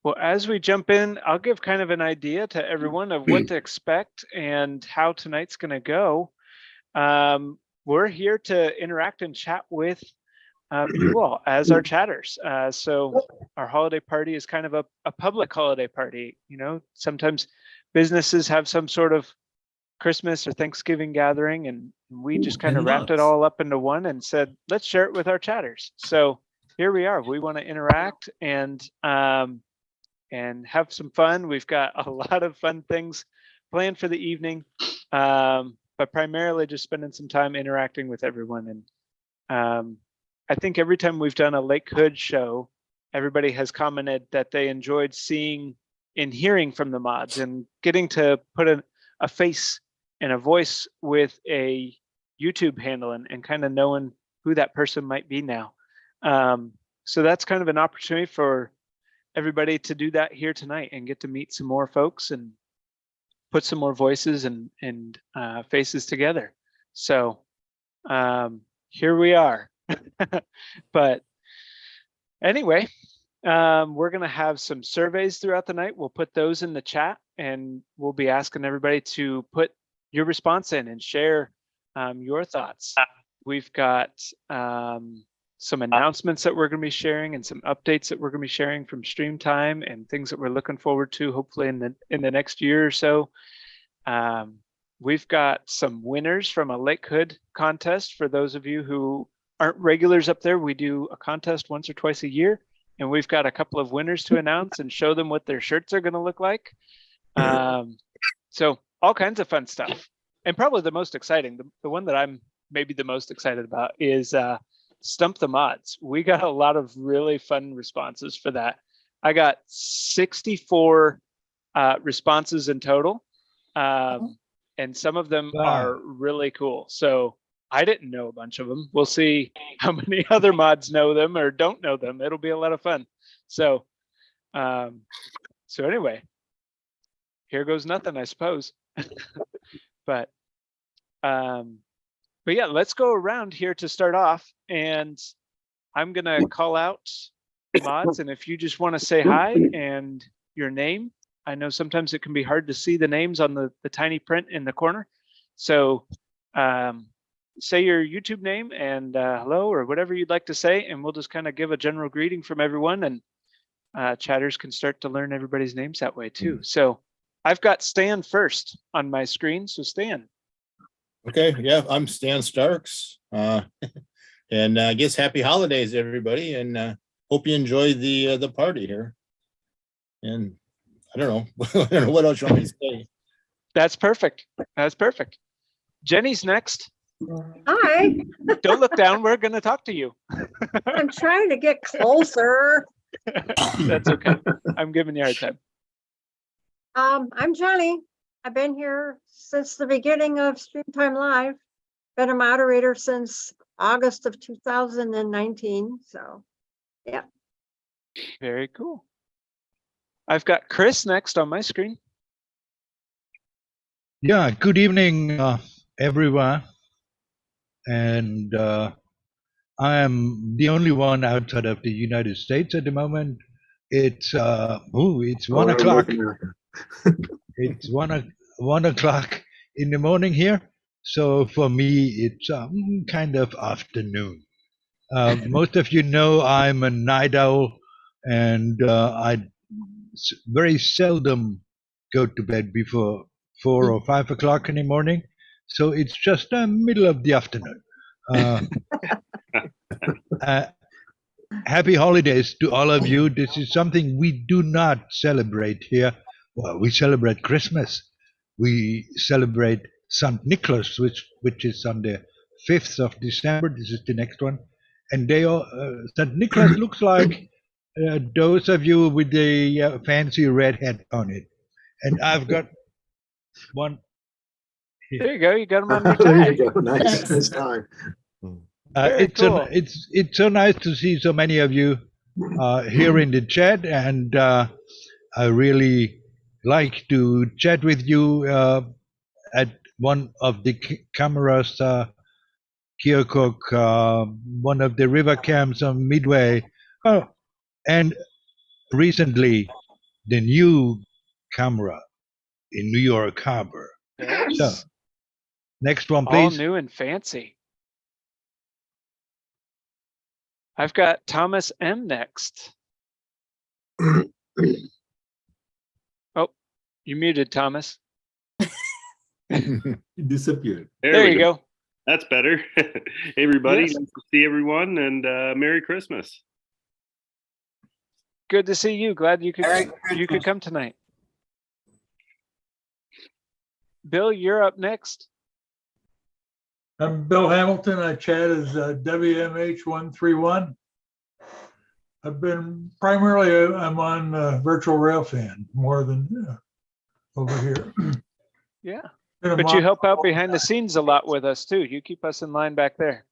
Well, as we jump in, I'll give kind of an idea to everyone of what to expect and how tonight's going to go. We're here to interact and chat with you all as our chatters. So our holiday party is kind of a public holiday party. You know, sometimes businesses have some sort of Christmas or Thanksgiving gathering, and we just kind of wrapped it all up into one and said, let's share it with our chatters. So here we are. We want to interact and have some fun. We've got a lot of fun things planned for the evening, but primarily just spending some time interacting with everyone. And I think every time we've done a Lake Hood show, everybody has commented that they enjoyed seeing and hearing from the mods and getting to put a face and a voice with a YouTube handle and kind of knowing who that person might be now. So that's kind of an opportunity for everybody to do that here tonight and get to meet some more folks and put some more voices and faces together. So here we are. But anyway, we're going to have some surveys throughout the night. We'll put those in the chat and we'll be asking everybody to put your response in and share your thoughts. We've got some announcements that we're going to be sharing and some updates that we're going to be sharing from StreamTime and things that we're looking forward to hopefully in the next year or so. We've got some winners from a Lake Hood contest. For those of you who aren't regulars up there, we do a contest once or twice a year, and we've got a couple of winners to announce and show them what their shirts are going to look like. So all kinds of fun stuff. And probably the most exciting, the one that I'm maybe the most excited about is Stump the Mods. We got a lot of really fun responses for that. I got 64 responses in total, and some of them are really cool. So I didn't know a bunch of them. We'll see how many other mods know them or don't know them. It'll be a lot of fun. So, so anyway, here goes nothing, I suppose. But yeah, let's go around here to start off, and I'm gonna call out mods, and if you just want to say hi and your name. I know sometimes it can be hard to see the names on the tiny print in the corner. So say your YouTube name and hello or whatever you'd like to say, and we'll just kind of give a general greeting from everyone, and chatters can start to learn everybody's names that way too. So I've got Stan first on my screen. So Stan. Okay, yeah, I'm Stan Starks. And I guess happy holidays, everybody, and hope you enjoy the party here. And I don't know, I don't know what else you want me to say. That's perfect. That's perfect. Jenny's next. Hi. Don't look down. We're going to talk to you. I'm trying to get closer. That's okay. I'm giving you a hard time. I'm Jenny. I've been here since the beginning of StreamTime Live. Been a moderator since August of 2019. So, yeah. Very cool. I've got Chris next on my screen. Yeah, good evening, everyone. And I am the only one outside of the United States at the moment. It's 1 o'clock. It's 1 o'clock in the morning here. So for me, it's kind of afternoon. Most of you know I'm a night owl, and I very seldom go to bed before 4 or 5 o'clock in the morning. So it's just the middle of the afternoon. Happy holidays to all of you. This is something we do not celebrate here. Well, we celebrate Christmas. We celebrate St. Nicholas, which is on the 5th of December. This is the next one. And they all, St. Nicholas looks like those of you with the fancy red hat on it. And I've got one here. There you go. You got them on your tag. There you go. Nice. Nice time. It's so nice to see so many of you here in the chat, and I really like to chat with you at one of the cameras, Keokuk, one of the river camps on Midway. Oh, and recently the new camera in New York Harbor. Nice. So, next one, All please. new and fancy. I've got Thomas M next. Oh, you muted, Thomas. It disappeared. There we you go. That's better. Hey, everybody. Yes. Nice to see everyone, and Merry Christmas. Good to see you. Glad you could Merry come tonight. Bill, you're up next. I'm Bill Hamilton. I chat as WMH131. I've been primarily, I'm on Virtual Railfan more than over here. Yeah. Been a But you month. help out behind the scenes a lot with us too. You keep us in line back there.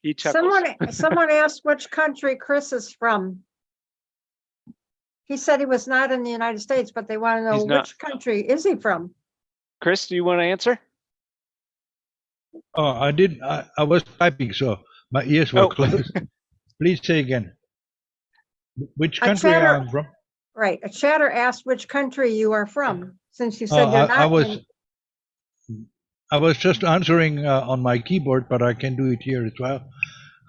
He chuckles. Someone asked which country Chris is from. He said he was not in the United States, but they want to know He's not. which country is he from? Chris, do you want to answer? Oh, I did. I was typing, so my ears were Oh. closed. Please say again. Which A country chatter- I'm from? Right, a chatter asked which country you are from, since you said you're not. I was just answering on my keyboard, but I can do it here as well.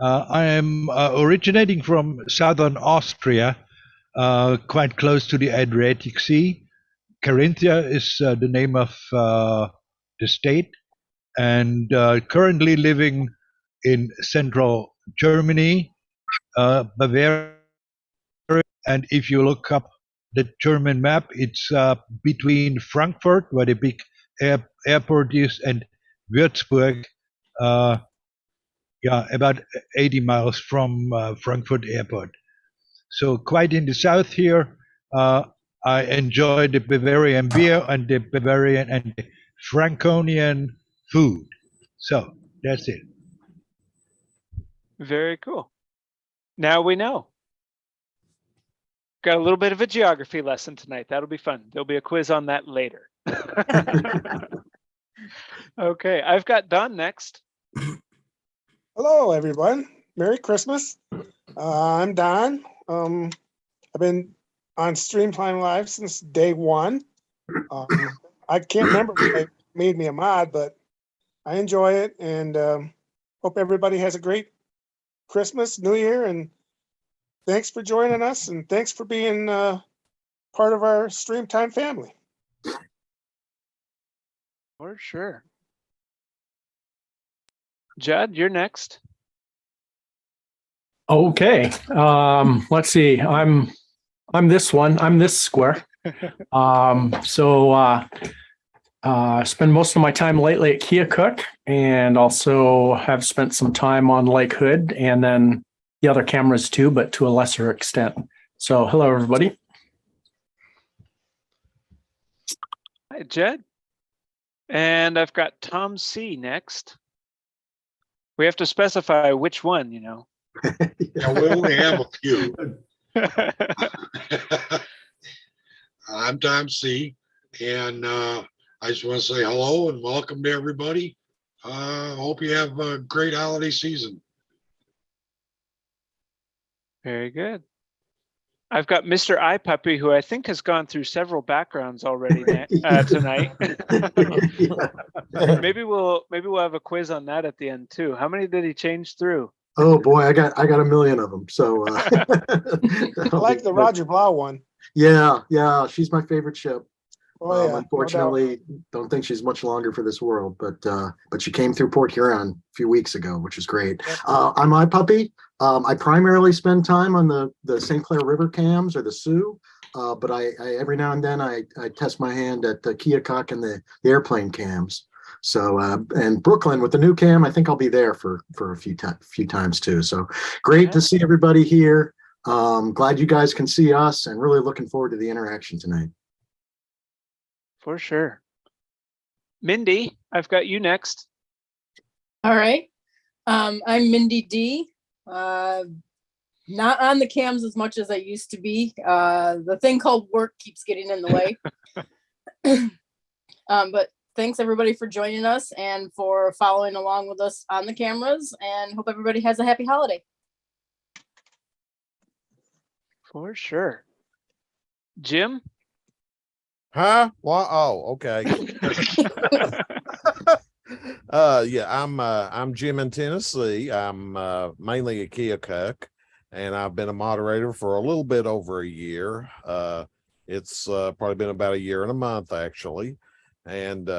I am originating from southern Austria, quite close to the Adriatic Sea. Carinthia is the name of the state, and currently living in central Germany, Bavaria. And if you look up the German map, it's between Frankfurt, where the big airport is, and Würzburg, about 80 miles from Frankfurt Airport. So quite in the south here. I enjoy the Bavarian beer and the Bavarian and the Franconian food. So that's it. Very cool. Now we know. Got a little bit of a geography lesson tonight. That'll be fun. There'll be a quiz on that later. Okay, I've got Don next. Hello, everyone. Merry Christmas. I'm Don. I've been on StreamTime Live since day one. I can't remember when they made me a mod, but I enjoy it and hope everybody has a great Christmas, New Year, and thanks for joining us and thanks for being part of our StreamTime family. For sure. Judd, you're next. Okay. Let's see. I'm this one. I'm this square. Spend most of my time lately at Keokuk, and also have spent some time on Lake Hood, and then the other cameras too, but to a lesser extent. So hello, everybody. Hi, Judd. And I've got Tom C next. We have to specify which one, you know. Yeah, we only have a few. I'm Tom C, and I just want to say hello and welcome to everybody. Hope you have a great holiday season. Very good. I've got Mr. iPuppy, who I think has gone through several backgrounds already tonight. Maybe we'll have a quiz on that at the end too. How many did he change through? Oh boy, I got a million of them. So I like the Roger Blau one. Yeah, she's my favorite ship. Oh, yeah, unfortunately, don't think she's much longer for this world, but she came through Port Huron a few weeks ago, which is great. I'm iPuppy. I primarily spend time on the St. Clair River cams or the Sioux, but I every now and then I test my hand at the Keokuk and the airplane cams. So and Brooklyn with the new cam, I think I'll be there for a few times too. So great to see everybody here. Glad you guys can see us, and really looking forward to the interaction tonight. For sure. Mindy, I've got you next. All right. I'm Mindy D. Not on the cams as much as I used to be. The thing called work keeps getting in the way. But thanks everybody for joining us and for following along with us on the cameras, and hope everybody has a happy holiday. For sure. Jim? Huh? Well, oh, okay. Yeah, I'm Jim in Tennessee. I'm mainly a Keokuk, and I've been a moderator for a little bit over a year. It's probably been about a year and a month actually, and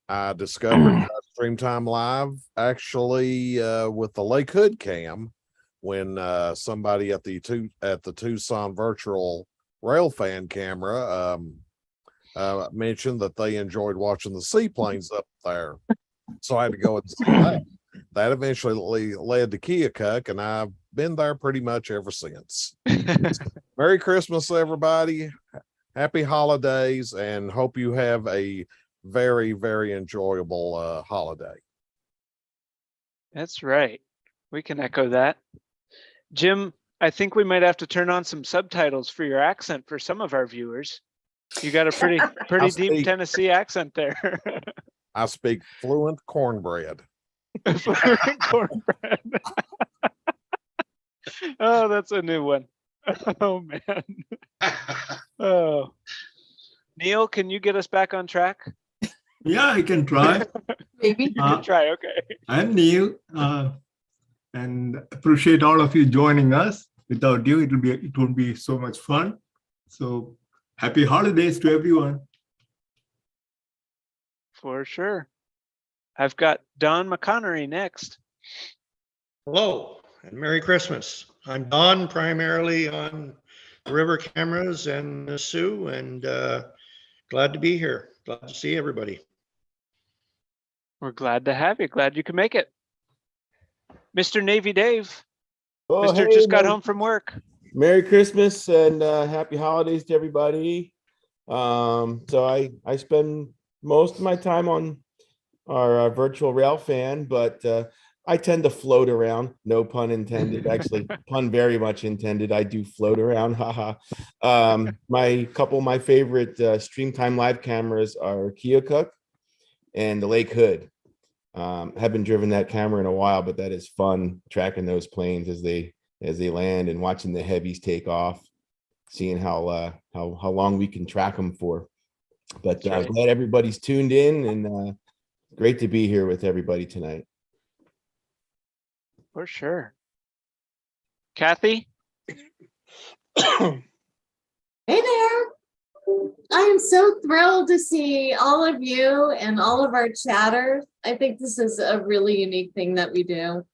I discovered StreamTime Live actually with the Lake Hood cam when somebody at the Tucson virtual railfan camera mentioned that they enjoyed watching the seaplanes up there. So I had to go and see that. That eventually led to Keokuk, and I've been there pretty much ever since. Merry Christmas, everybody. Happy holidays, and hope you have a very, very enjoyable holiday. That's right. We can echo that. Jim, I think we might have to turn on some subtitles for your accent for some of our viewers. You got a pretty deep Tennessee accent there. I speak fluent cornbread. Cornbread. Oh, that's a new one. Oh man. Oh. Neil, can you get us back on track? Yeah, I can try. Maybe. You can try, okay. I'm Neil, and appreciate all of you joining us. Without you, it won't be so much fun. So happy holidays to everyone. For sure. I've got Don McConnery next. Hello and Merry Christmas. I'm Don, primarily on the river cameras and the Sioux, and glad to be here. Glad to see everybody. We're glad to have you. Glad you can make it. Mr. Navy Dave. Oh, Mr. hey, just got home from work. Merry Christmas and happy holidays to everybody. So I spend most of my time on our virtual rail fan, but I tend to float around. No pun intended. Actually, pun very much intended. I do float around. Haha. My couple of my favorite StreamTime live cameras are Keokuk and the Lake Hood. Haven't driven that camera in a while, but that is fun tracking those planes as they land and watching the heavies take off, seeing how long we can track them for. But I'm glad everybody's tuned in, and great to be here with everybody tonight. For sure. Kathy? Hey there. I am so thrilled to see all of you and all of our chatters. I think this is a really unique thing that we do.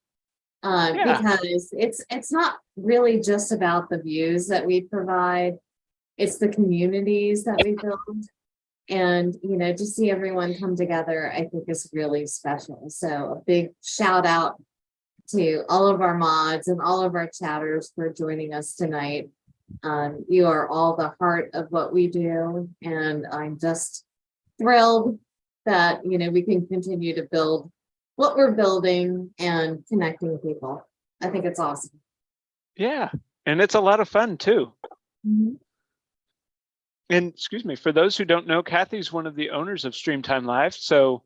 Because it's not really just about the views that we provide. It's the communities that we build. And, you know, to see everyone come together, I think is really special. So a big shout out to all of our mods and all of our chatters for joining us tonight. You are all the heart of what we do. And I'm just thrilled that, you know, we can continue to build what we're building and connecting people. I think it's awesome. Yeah, and it's a lot of fun too. Mm-hmm. And excuse me, for those who don't know, Kathy's one of the owners of StreamTime Live. So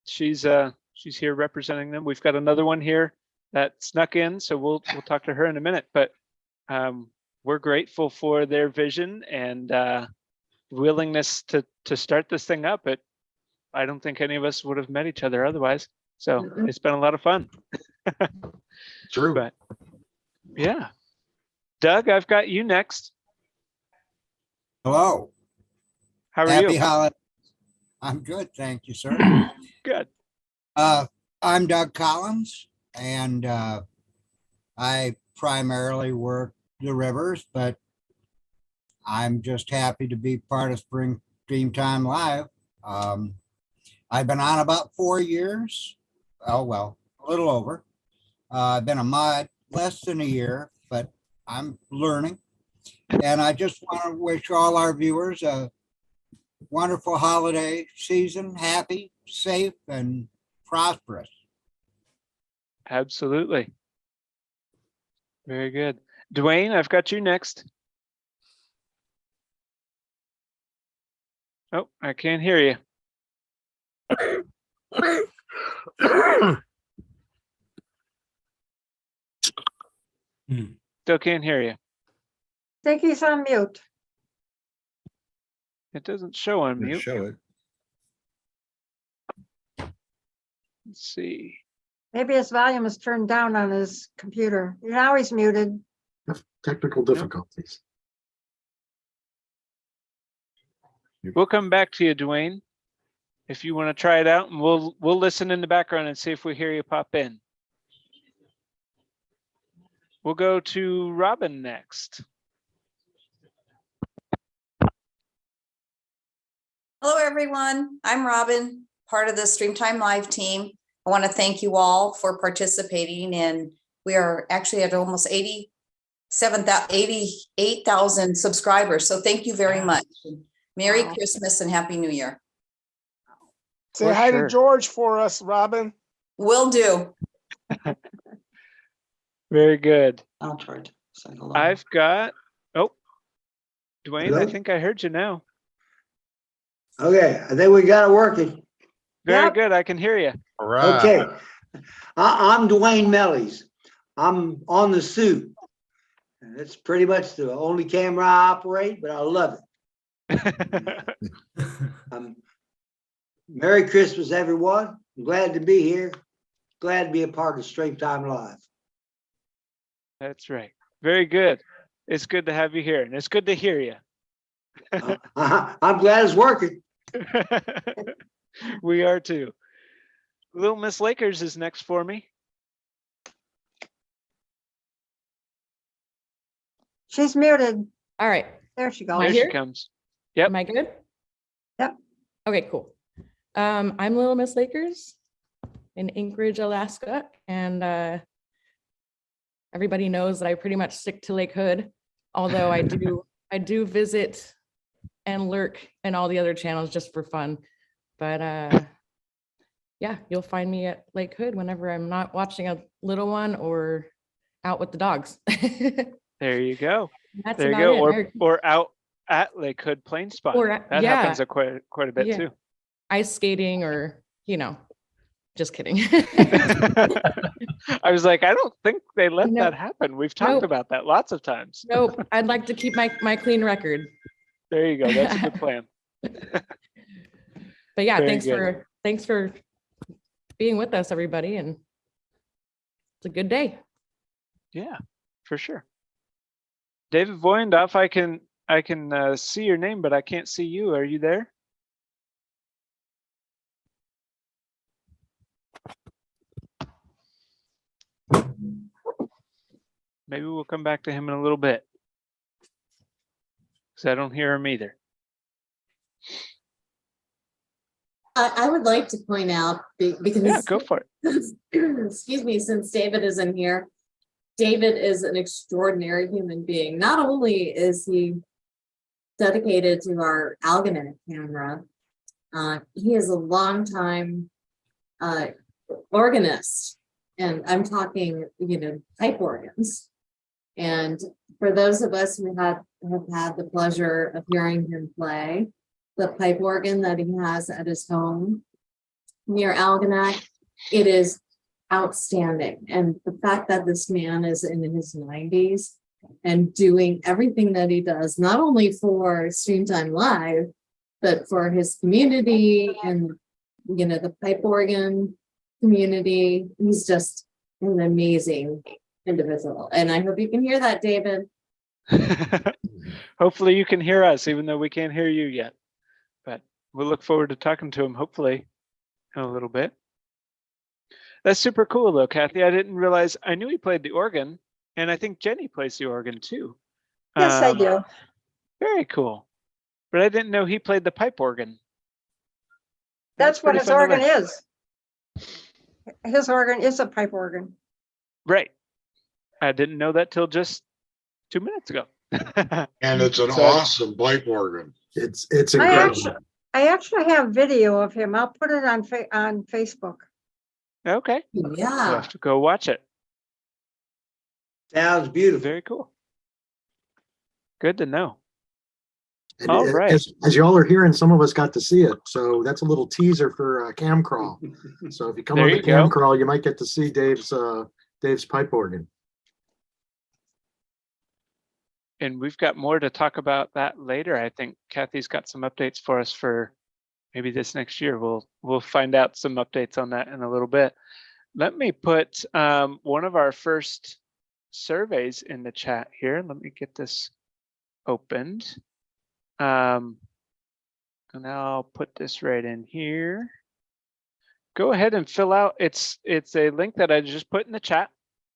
she's here representing them. We've got another one here that snuck in, so we'll talk to her in a minute. But we're grateful for their vision and willingness to start this thing up. I don't think any of us would have met each other otherwise. So it's been a lot of fun. True. But yeah. Doug, I've got you next. Hello. How are Happy you? holiday. I'm good, thank you, sir. Good. I'm Doug Collins, and I primarily work the rivers, but I'm just happy to be part of StreamTime Live. I've been on about 4 years. Oh, well, a little over. I've been a mod less than a year, but I'm learning. And I just want to wish all our viewers a wonderful holiday season, happy, safe, and prosperous. Absolutely. Very good. Dwayne, I've got you next. Oh, I can't hear you. Still can't hear you. Think he's on mute. It doesn't show on mute. Show it. Let's see. Maybe his volume is turned down on his computer. Now he's muted. Technical difficulties. We'll come back to you, Dwayne, if you want to try it out, and we'll listen in the background and see if we hear you pop in. We'll go to Robin next. Hello, everyone. I'm Robin, part of the StreamTime Live team. I want to thank you all for participating, and we are actually at almost 88,000 subscribers. So thank you very much. Merry Christmas and Happy New Year. Say hi to George for us, Robin. Will do. Very good. I'll try to say hello. I've got, oh, Dwayne, Hello? I think I heard you now. Okay, I think we got it working. Very good. I can hear you. All right. Okay. I'm Dwayne Mellies. I'm on the suit. And it's pretty much the only camera I operate, but I love it. Merry Christmas, everyone. I'm glad to be here. Glad to be a part of StreamTime Live. That's right. Very good. It's good to have you here, and it's good to hear you. I'm glad it's working. We are too. Little Miss Lakers is next for me. She's muted. All right. There she goes. There she comes. Yep. Am I good? Yep. Okay, cool. I'm Little Miss Lakers in Anchorage, Alaska, and everybody knows that I pretty much stick to Lake Hood, although I do visit and lurk in all the other channels just for fun. But yeah, you'll find me at Lake Hood whenever I'm not watching a little one or out with the dogs. There you go. That's there you about go. it. Or out at Lake Hood Plain Spot. That yeah. happens quite a bit Yeah. too. Ice skating or, just kidding. I was like, I don't think they let Nope. that happen. We've talked Nope. about that lots of times. Nope, I'd like to keep my clean record. There you go. That's a good plan. But yeah, Very thanks for being with us, everybody, and it's a good day. Yeah, for sure. David Voyendoff, I can see your name, but I can't see you. Are you there? Maybe we'll come back to him in a little bit, because I don't hear him either. I would like to point out because Yeah, go for it. excuse me, since David isn't here, David is an extraordinary human being. Not only is he dedicated to our Algonet camera, he is a longtime organist, and I'm talking, pipe organs. And for those of us who have had the pleasure of hearing him play the pipe organ that he has at his home near Algonac, it is outstanding. And the fact that this man is in his 90s and doing everything that he does, not only for StreamTime Live, but for his community and, the pipe organ community, he's just an amazing individual. And I hope you can hear that, David. Hopefully you can hear us, even though we can't hear you yet. But we'll look forward to talking to him, hopefully, in a little bit. That's super cool, though, Kathy. I didn't realize, I knew he played the organ, and I think Jenny plays the organ, too. Yes, I do. Very cool. But I didn't know he played the pipe organ. That's what pretty his fun to organ learn. is. His organ is a pipe organ. Right. I didn't know that till just 2 minutes ago. And it's an So- awesome pipe organ. It's I incredible. actually have video of him. I'll put it on Facebook. Okay. We'll Yeah. have to go watch it. Sounds beautiful. Very cool. Good to know. And All right. as y'all are hearing, some of us got to see it. So that's a little teaser for Cam Crawl. So if you come There on the you Cam go. Crawl, you might get to see Dave's pipe organ. and we've got more to talk about that later. I think Kathy's got some updates for us for maybe this next year. We'll find out some updates on that in a little bit. Let me put one of our first surveys in the chat here. Let me get this opened. And I'll put this right in here. Go ahead and fill out. It's a link that I just put in the chat,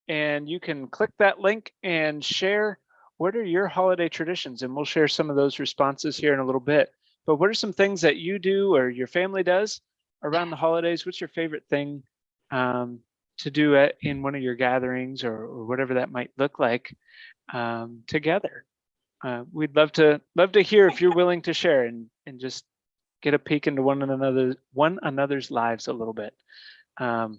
and you can click that link and share what are your holiday traditions, and we'll share some of those responses here in a little bit. But what are some things that you do or your family does around the holidays? What's your favorite thing to do in one of your gatherings or whatever that might look like together? We'd love to hear if you're willing to share and just get a peek into one another's lives a little bit. And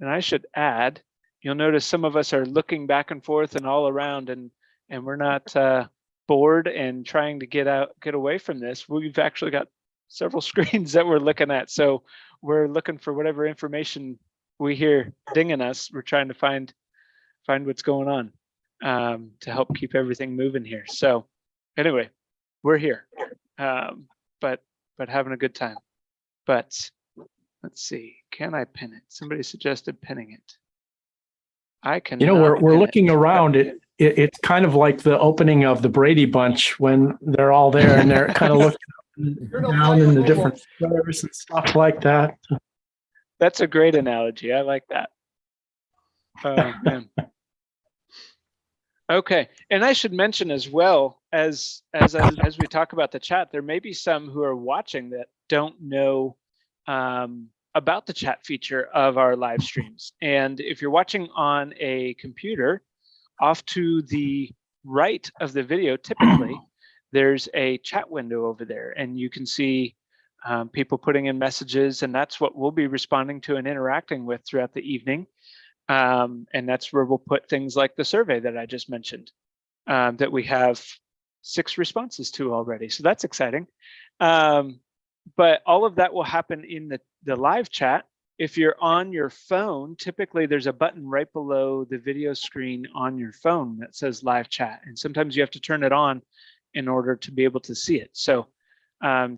I should add, you'll notice some of us are looking back and forth and all around, and we're not bored and trying to get away from this. We've actually got several screens that we're looking at, so we're looking for whatever information we hear dinging us. We're trying to find what's going on to help keep everything moving here. So anyway, we're here, but having a good time. But let's see, can I pin it? Somebody suggested pinning it. I can. We're looking around. It's kind of like the opening of the Brady Bunch when they're all there and they're kind of looking down in the different squares and stuff like that. That's a great analogy. I like that. Man. Okay, and I should mention as well as we talk about the chat, there may be some who are watching that don't know about the chat feature of our live streams. And if you're watching on a computer, off to the right of the video, typically there's a chat window over there, and you can see people putting in messages, and that's what we'll be responding to and interacting with throughout the evening. And that's where we'll put things like the survey that I just mentioned, that we have 6 responses to already. So that's exciting. But all of that will happen in the live chat. If you're on your phone, typically there's a button right below the video screen on your phone that says live chat. And sometimes you have to turn it on in order to be able to see it. So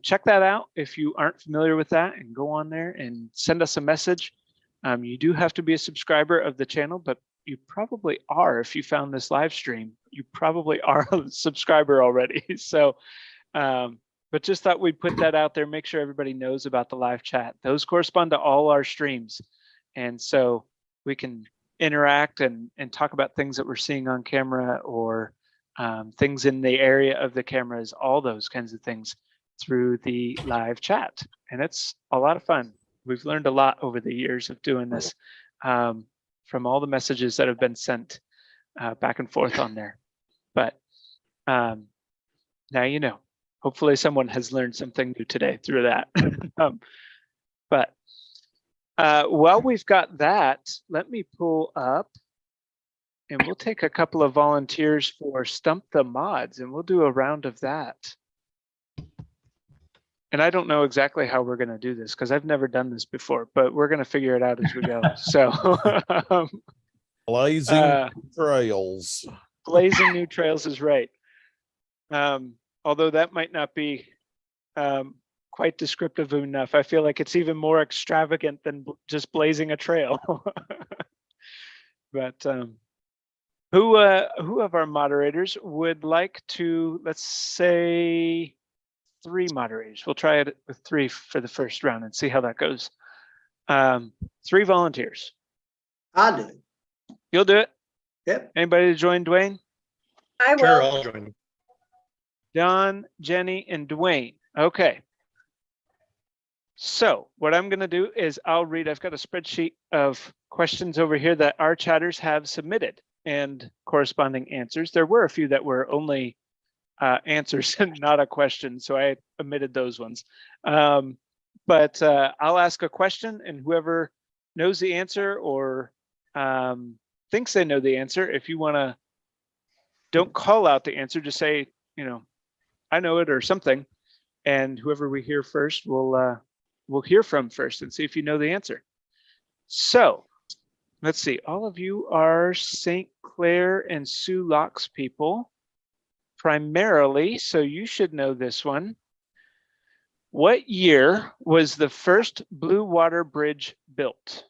check that out if you aren't familiar with that, and go on there and send us a message. You do have to be a subscriber of the channel, but you probably are. If you found this live stream, you probably are a subscriber already. So, but just thought we'd put that out there, make sure everybody knows about the live chat. Those correspond to all our streams. And so we can interact and talk about things that we're seeing on camera, or things in the area of the cameras, all those kinds of things through the live chat. And it's a lot of fun. We've learned a lot over the years of doing this, from all the messages that have been sent back and forth on there. But now you know. Hopefully someone has learned something new today through that. But while we've got that, let me pull up, and we'll take a couple of volunteers for Stump the Mods, and we'll do a round of that. And I don't know exactly how we're going to do this because I've never done this before, but we're going to figure it out as we go. So blazing trails. Blazing new trails is right. Although that might not be quite descriptive enough. I feel like it's even more extravagant than just blazing a trail. But who of our moderators would like to, let's say 3 moderators. We'll try it with 3 for the first round and see how that goes. 3 volunteers. I'll do it. You'll do it? Yep. Anybody to join Dwayne? I will. Sure, I'll join. Don, Jenny, and Dwayne. Okay. So what I'm going to do is I'll read. I've got a spreadsheet of questions over here that our chatters have submitted and corresponding answers. There were a few that were only answers and not a question, so I omitted those ones. But I'll ask a question, and whoever knows the answer or thinks they know the answer, if you want to, don't call out the answer, just say, you know, I know it or something, and whoever we hear first, we'll hear from first and see if you know the answer. So let's see, all of you are St. Clair and Sioux Locks people. primarily, so you should know this one. What year was the first Blue Water Bridge built?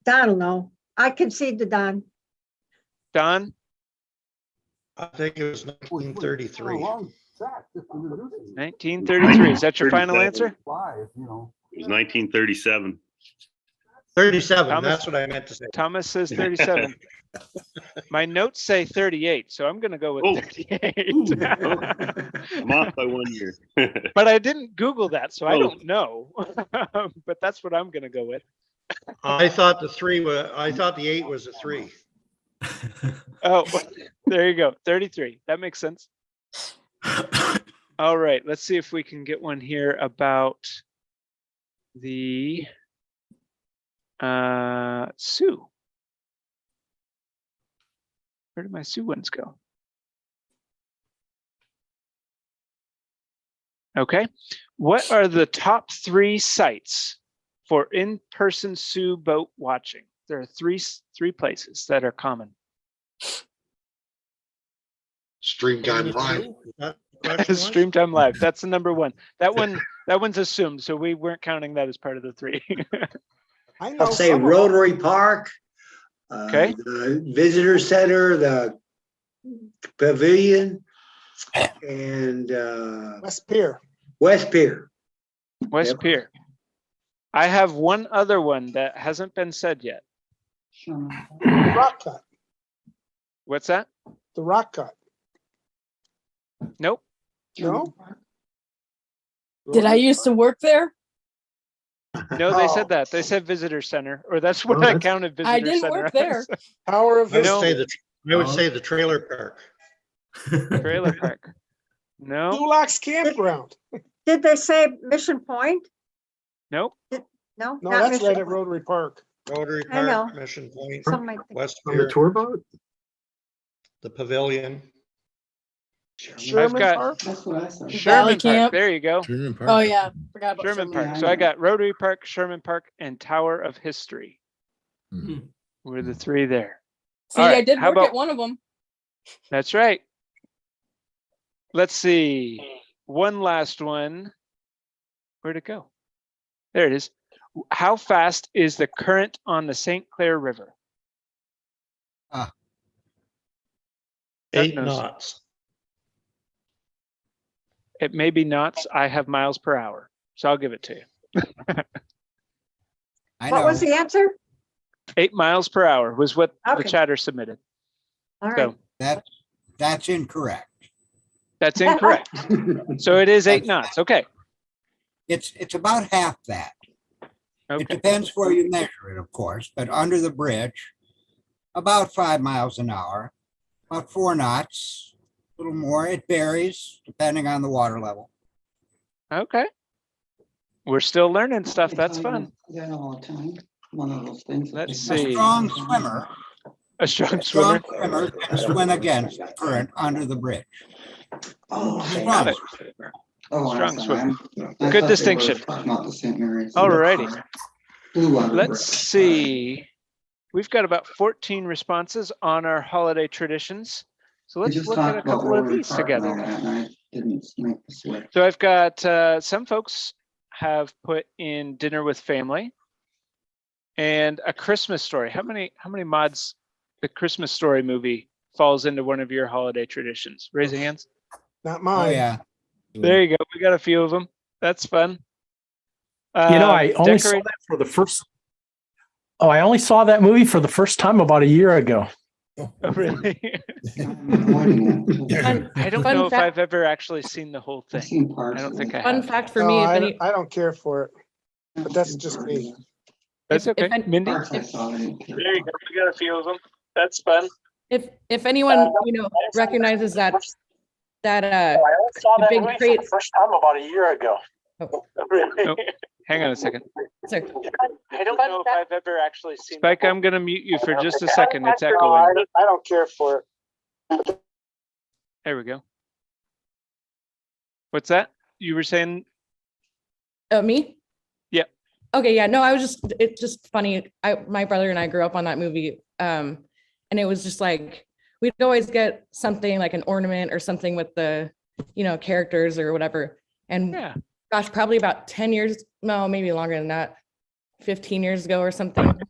Don will know. I concede to Don. Don? I think it was 1933. 1933. Is that your final answer? It was 1937. 37, Thomas- that's what I meant to say. Thomas says 37. My notes say 38, so I'm going to go with 38. I'm off by 1 year. But I didn't Google that, so I Oh. don't know. But that's what I'm going to go with. I thought the 8 was a 3. Oh, there you go. 33. That makes sense. All right. Let's see if we can get one here about the Sioux. Where did my Sioux ones go? Okay. What are the top 3 sites for in-person Sioux boat watching? There are three places that are common. StreamTime Live. StreamTime Live. That's the number 1. That one's assumed, so we weren't counting that as part of the 3. I'll say Rotary Park. Okay. The Visitor Center, the Pavilion, and West Pier. West Pier. West Yep. Pier. I have one other one that hasn't been said yet. Rock Cut. What's that? The Rock Cut. Nope. No? Did I used to work there? No, they said that. They said visitor center, or that's what I counted visitor I didn't center work as. there. Tower of I would History. say the trailer park. Trailer park. No. Dulax Campground. Did they say Mission Point? Nope. No, No, not that's Mission right at Point. Rotary Park. Rotary I know. Park, Mission Point, Something like that. West On the Pier, tour boat? the Pavilion. Sherman got- Park. Sherman Valley Park. Camp. There you go. Sherman Park. Oh yeah, forgot about Sherman Sherman. Park. So I got Rotary Park, Sherman Park, and Tower of History. Mhm. Were the 3 there. See, All I right, did how work about- at one of them. That's right. Let's see. One last one. Where'd it go? There it is. How fast is the current on the St. Clair River? 8 knows. knots. It may be knots. I have miles per hour. So I'll give it to you. I What was know. the answer? 8 miles per hour was what the Okay. chatter submitted. All right. So That's incorrect. that's incorrect. So it is 8 knots. Okay. It's about half that. It Okay. depends where you measure it, of course, but under the bridge, about 5 miles an hour, about 4 knots, a little more. It varies depending on the water level. Okay. We're still learning stuff. That's fun. Let's A see. strong swimmer, A strong a strong swimmer. swimmer can swim against the current under the bridge. Got Strong. it. Strong swimmer. Good distinction. Alrighty. Let's see. We've got about 14 responses on our holiday traditions. So let's look at a couple of these together. So I've got some folks have put in dinner with family and a Christmas story. How many mods the Christmas Story movie falls into one of your holiday traditions? Raise your hands. Not Oh, mine. yeah. There you go. We got a few of them. That's fun. I only saw Decorate. that for the first. Oh, I only saw that movie for the first time about a year ago. Oh, really? Fun, I don't fun know if fact- I've ever actually seen the whole thing. I don't think I Fun have. fact for No, me, if I, any, I don't care for it. But that's just me. That's if- okay. if any- Mindy? There you go. We got a few of them. That's fun. if anyone recognizes that the big crate. first time about a year ago. Oh, hang on a second. Sorry. I don't know if I've ever actually seen. Spike, I'm going to mute you for just a second. It's echoing. I don't care for it. There we go. What's that? You were saying? Me? Yeah. Okay, yeah, no, it's just funny. My brother and I grew up on that movie. And it was just like, we'd always get something like an ornament or something with the, characters or whatever. And Yeah. gosh, probably about 10 years, no, maybe longer than that, 15 years ago or something,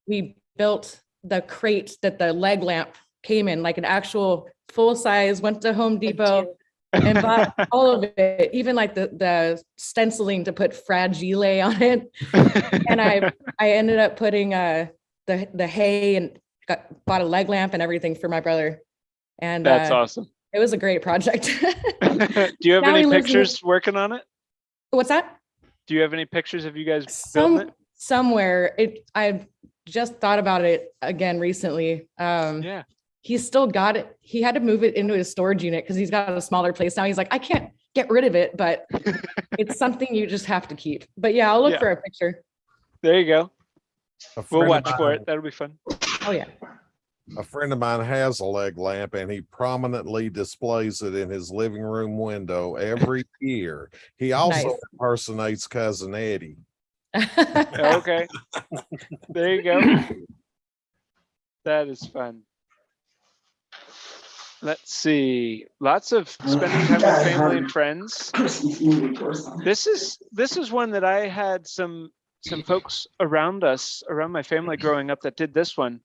we built the crate that the leg lamp came in, like an actual full size, went to Home Depot and bought all of it, even like the stenciling to put Fragile on it. And I ended up putting the hay and bought a leg lamp and everything for my brother. And That's awesome. It was a great project. Do you have Now any he lives in- pictures working on it? What's that? Do you have any pictures of you guys building it? Somewhere. I just thought about it again recently. Yeah. He's still got it. He had to move it into his storage unit because he's got a smaller place now. He's like, I can't get rid of it, but it's something you just have to keep. But yeah, I'll look for a picture. There you go. We'll friend of watch for mine- it. That'll be fun. Oh yeah. A friend of mine has a leg lamp and he prominently displays it in his living room window every year. He also Nice. impersonates Cousin Eddie. Okay. There you go. That is fun. Let's see. Lots of spending time with family and friends. This is one that I had some folks around my family growing up that did this one.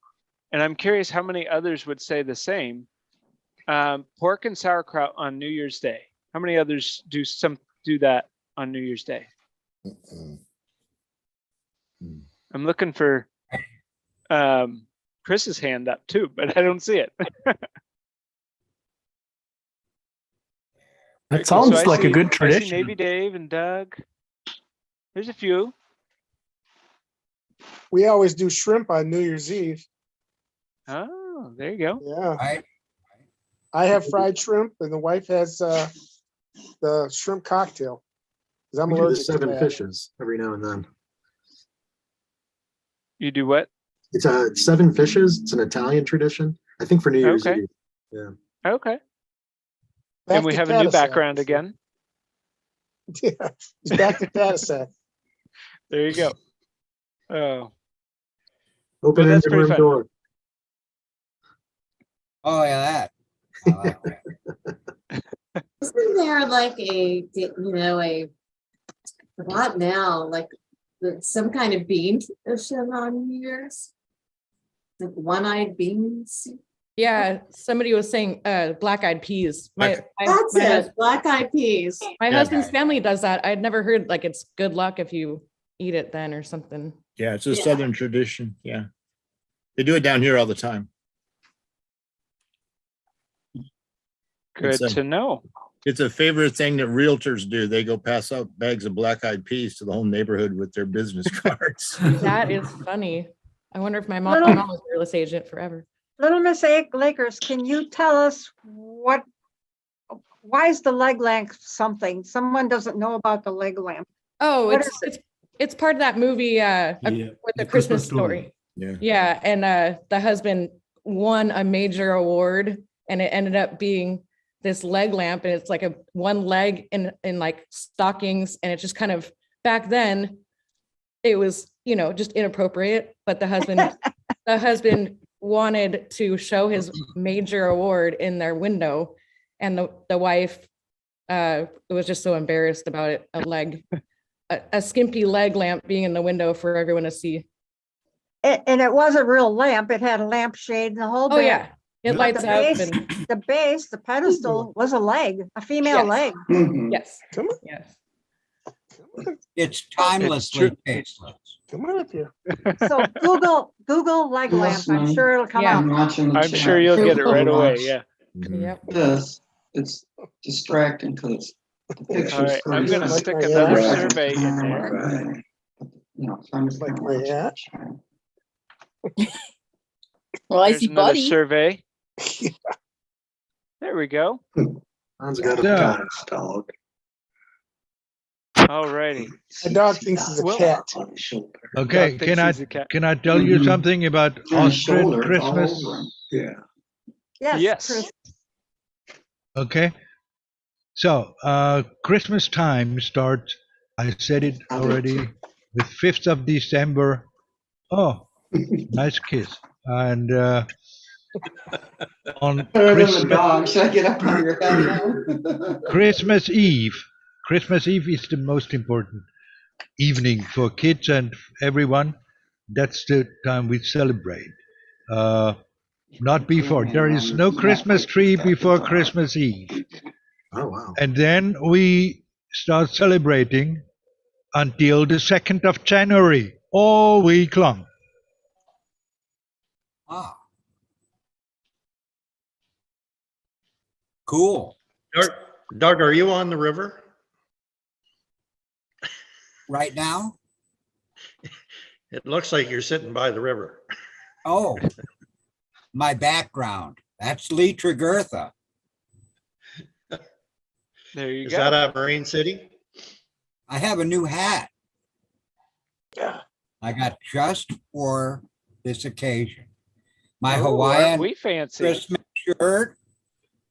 And I'm curious how many others would say the same. Pork and sauerkraut on New Year's Day. How many others do that on New Year's Day? I'm looking for Chris's hand up too, but I don't see it. That sounds like a good I see tradition. Navy Dave and Doug. There's a few. We always do shrimp on New Year's Eve. Oh, there you go. Yeah. I have fried shrimp and the wife has the shrimp cocktail. 'Cause I'm We do the allergic to 7 that. fishes every now and then. You do what? It's 7 fishes. It's an Italian tradition. I think for New Year's Okay. Eve. Yeah. Okay. Back And we to have a new Patasac. background again. Yeah, he's back to Patasac. There you go. Oh, Open that's engine pretty room fun. door. Oh, yeah, that. I like that. Isn't there like a not now, like some kind of bean tradition on New Year's? Like one-eyed beans? Yeah, somebody was saying black-eyed peas. That's it, black-eyed peas. My Yeah. husband's family does that. I'd never heard like it's good luck if you eat it then or something. Yeah, it's a Yeah. Southern tradition. Yeah. They do it down here all the time. Good It's a- to know. It's a favorite thing that realtors do. They go pass out bags of black-eyed peas to the whole neighborhood with their business cards. That is funny. I wonder if my mom Little- was a real estate agent forever. Little Miss Lakers, can you tell us why is the leg lamp something? Someone doesn't know about the leg lamp. Oh, What it's part of that movie with the Christmas story. Yeah. Yeah, and the husband won a major award, and it ended up being this leg lamp, and it's like a one leg in like stockings, and it just kind of back then it was just inappropriate, but the husband wanted to show his major award in their window, and the wife was just so embarrassed about it, a skimpy leg lamp being in the window for everyone to see. And it was a real lamp. It had a lampshade and the whole Oh bit. yeah, it But lights the up. base, And the base, the pedestal was a leg, a female Yes. leg. yes, Come on, yes. It's timelessly tasteless. come on up here. So Google leg lamp. I'm sure it'll come Yeah. up. I'm sure you'll get it right away. Yeah. Yep. This, it's distracting because the picture's All right. I'm pretty going to Like stick my another hat. survey in there. Right. You know, so I'm just Like gonna my watch it. hat. Well, I There's see another Buddy. survey. There we go. Hans got a Yeah. God's dog. All righty. My dog thinks he's a Well- cat. On his shoulder. Okay, Doug thinks he's a cat. can I tell you something about On his Austrian shoulder, it's all Christmas? over him. Yeah. Yes, Yes. Chris. Okay. So Christmas time starts, I said it already, the 5th of December. Oh, nice kiss. And On Better than the Christmas, dog. Should I get up out of your bed now? Christmas Eve. Christmas Eve is the most important evening for kids and everyone. That's the time we celebrate. Not before. There is no Christmas tree before Christmas Eve. Oh, wow. And then we start celebrating until the 2nd of January, all week long. Ah, cool. Doug, are you on the river? Right now? It looks like you're sitting by the river. Oh, my background. That's Lee Tregurtha. There you Is go. that at Marine City? I have a new hat Yeah. I got just for this occasion. My Oh, aren't Hawaiian we fancy? Christmas shirt.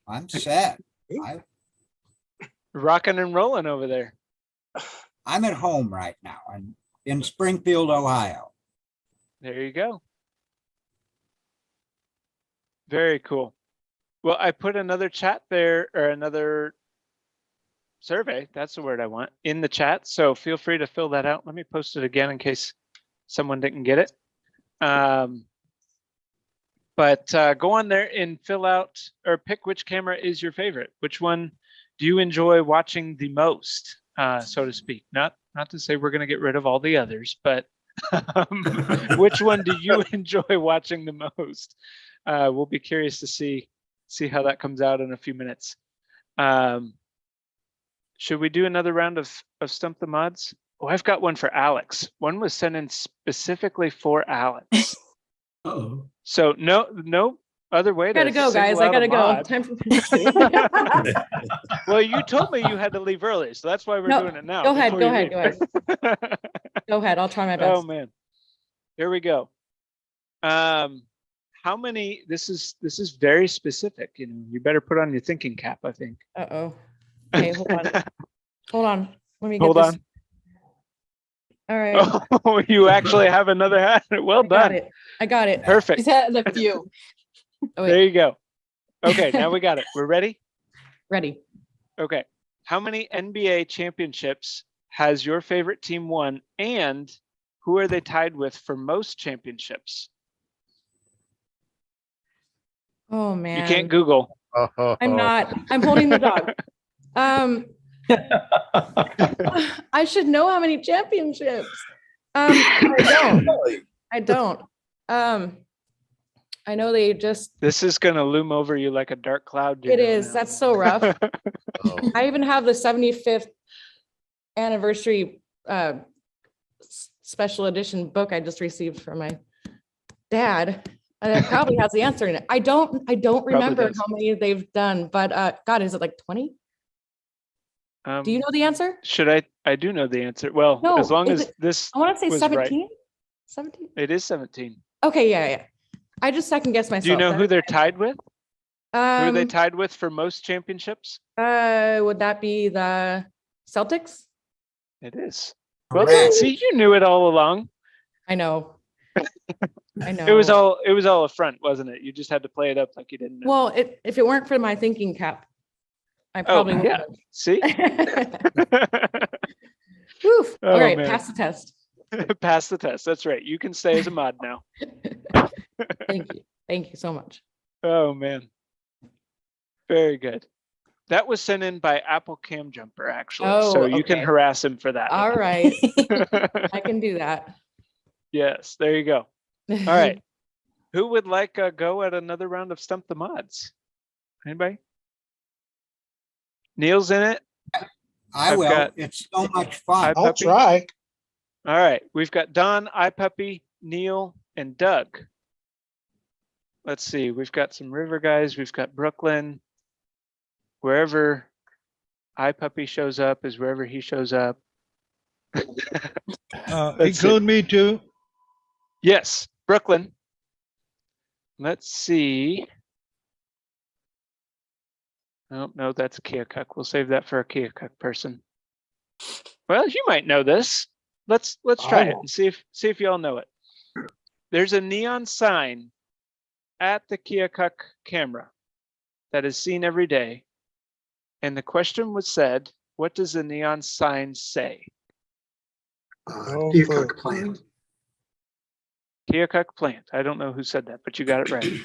I'm set. Rocking and rolling over there. I'm at home right now. I'm in Springfield, Ohio. There you go. Very cool. Well, I put another chat there, or another survey, that's the word I want, in the chat. So feel free to fill that out. Let me post it again in case someone didn't get it. But go on there and fill out or pick which camera is your favorite. Which one do you enjoy watching the most, so to speak? Not to say we're going to get rid of all the others, but which one do you enjoy watching the most? We'll be curious to see how that comes out in a few minutes. Should we do another round of Stump the Mods? Oh, I've got one for Alex. One was sent in specifically for Alex. Oh. So no other way to Gotta go, single guys. I out a gotta go. mod. Time for Well, you told me you had to leave early, so that's why we're No, doing it now. go ahead, before go you ahead, leave. Go ahead. I'll try my best. Oh man, here we go. How many? This is very specific. You know, you better put on your thinking cap, I think. Uh-oh. Okay, hold on. Hold on. Let me get Hold this. on. All right. Oh, you actually have another hat. Well done. I got it. Perfect. He's had a few. Oh, wait. There you go. Okay, now we got it. We're ready? Ready. Okay. How many NBA championships has your favorite team won, and who are they tied with for most championships? Oh man. You can't Google. I'm not. I'm holding the dog. I should know how many championships. I don't. I know they just. This is gonna loom over you like a dark cloud. It is. That's so rough. I even have the 75th anniversary special edition book I just received from my dad. And it probably has the answer in it. I don't remember how many they've done, but God, is it like 20? Do you know the answer? Should I do know the answer. Well, No, as long is as it- this I want to say was 17. right. 17? It is 17. Okay, yeah. I just second guessed myself. Do you know who they're tied with? Who are they Um, tied with for most championships? would that be the Celtics? It is. Well, see, you knew it all along. I know. I know. It was all a front, wasn't it? You just had to play it up like you didn't know. Well, if it weren't for my thinking cap, I Oh, probably would. yeah. See? Oof. Oh, All right, man. pass the test. Pass the test. That's right. You can stay as a mod now. Thank you. Thank you so much. Oh man. Very good. That was sent in by Apple Cam Jumper, actually. So Oh, you can okay. harass him for that. All right. I can do that. Yes, there you go. All right. Who would like a go at another round of Stump the Mods? Anybody? Neil's in it. I I've will. got It's so much fun. I'll iPuppy. try. All right. We've got Don, iPuppy, Neil, and Doug. Let's see. We've got some river guys. We've got Brooklyn. Wherever iPuppy shows up is wherever he shows up. Let's see. Include me too. Yes, Brooklyn. Let's see. Oh, no, that's a Keokuk. We'll save that for a Keokuk person. Well, you might know this. Let's try it and see if y'all know it. There's a neon sign at the Keokuk camera that is seen every day. And the question was said, what does the neon sign say? Keokuk plant. Keokuk plant. I don't know who said that, but you got it right.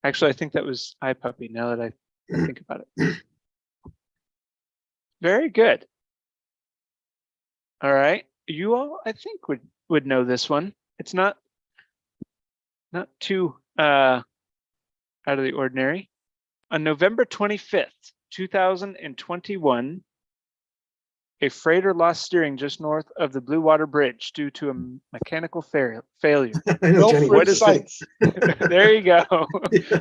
Actually, I think that was iPuppy now that I think about it. Very good. All right. You all, I think, would know this one. It's not too out of the ordinary. On November 25th, 2021, a freighter lost steering just north of the Blue Water Bridge due to a mechanical failure. What is the, there you go.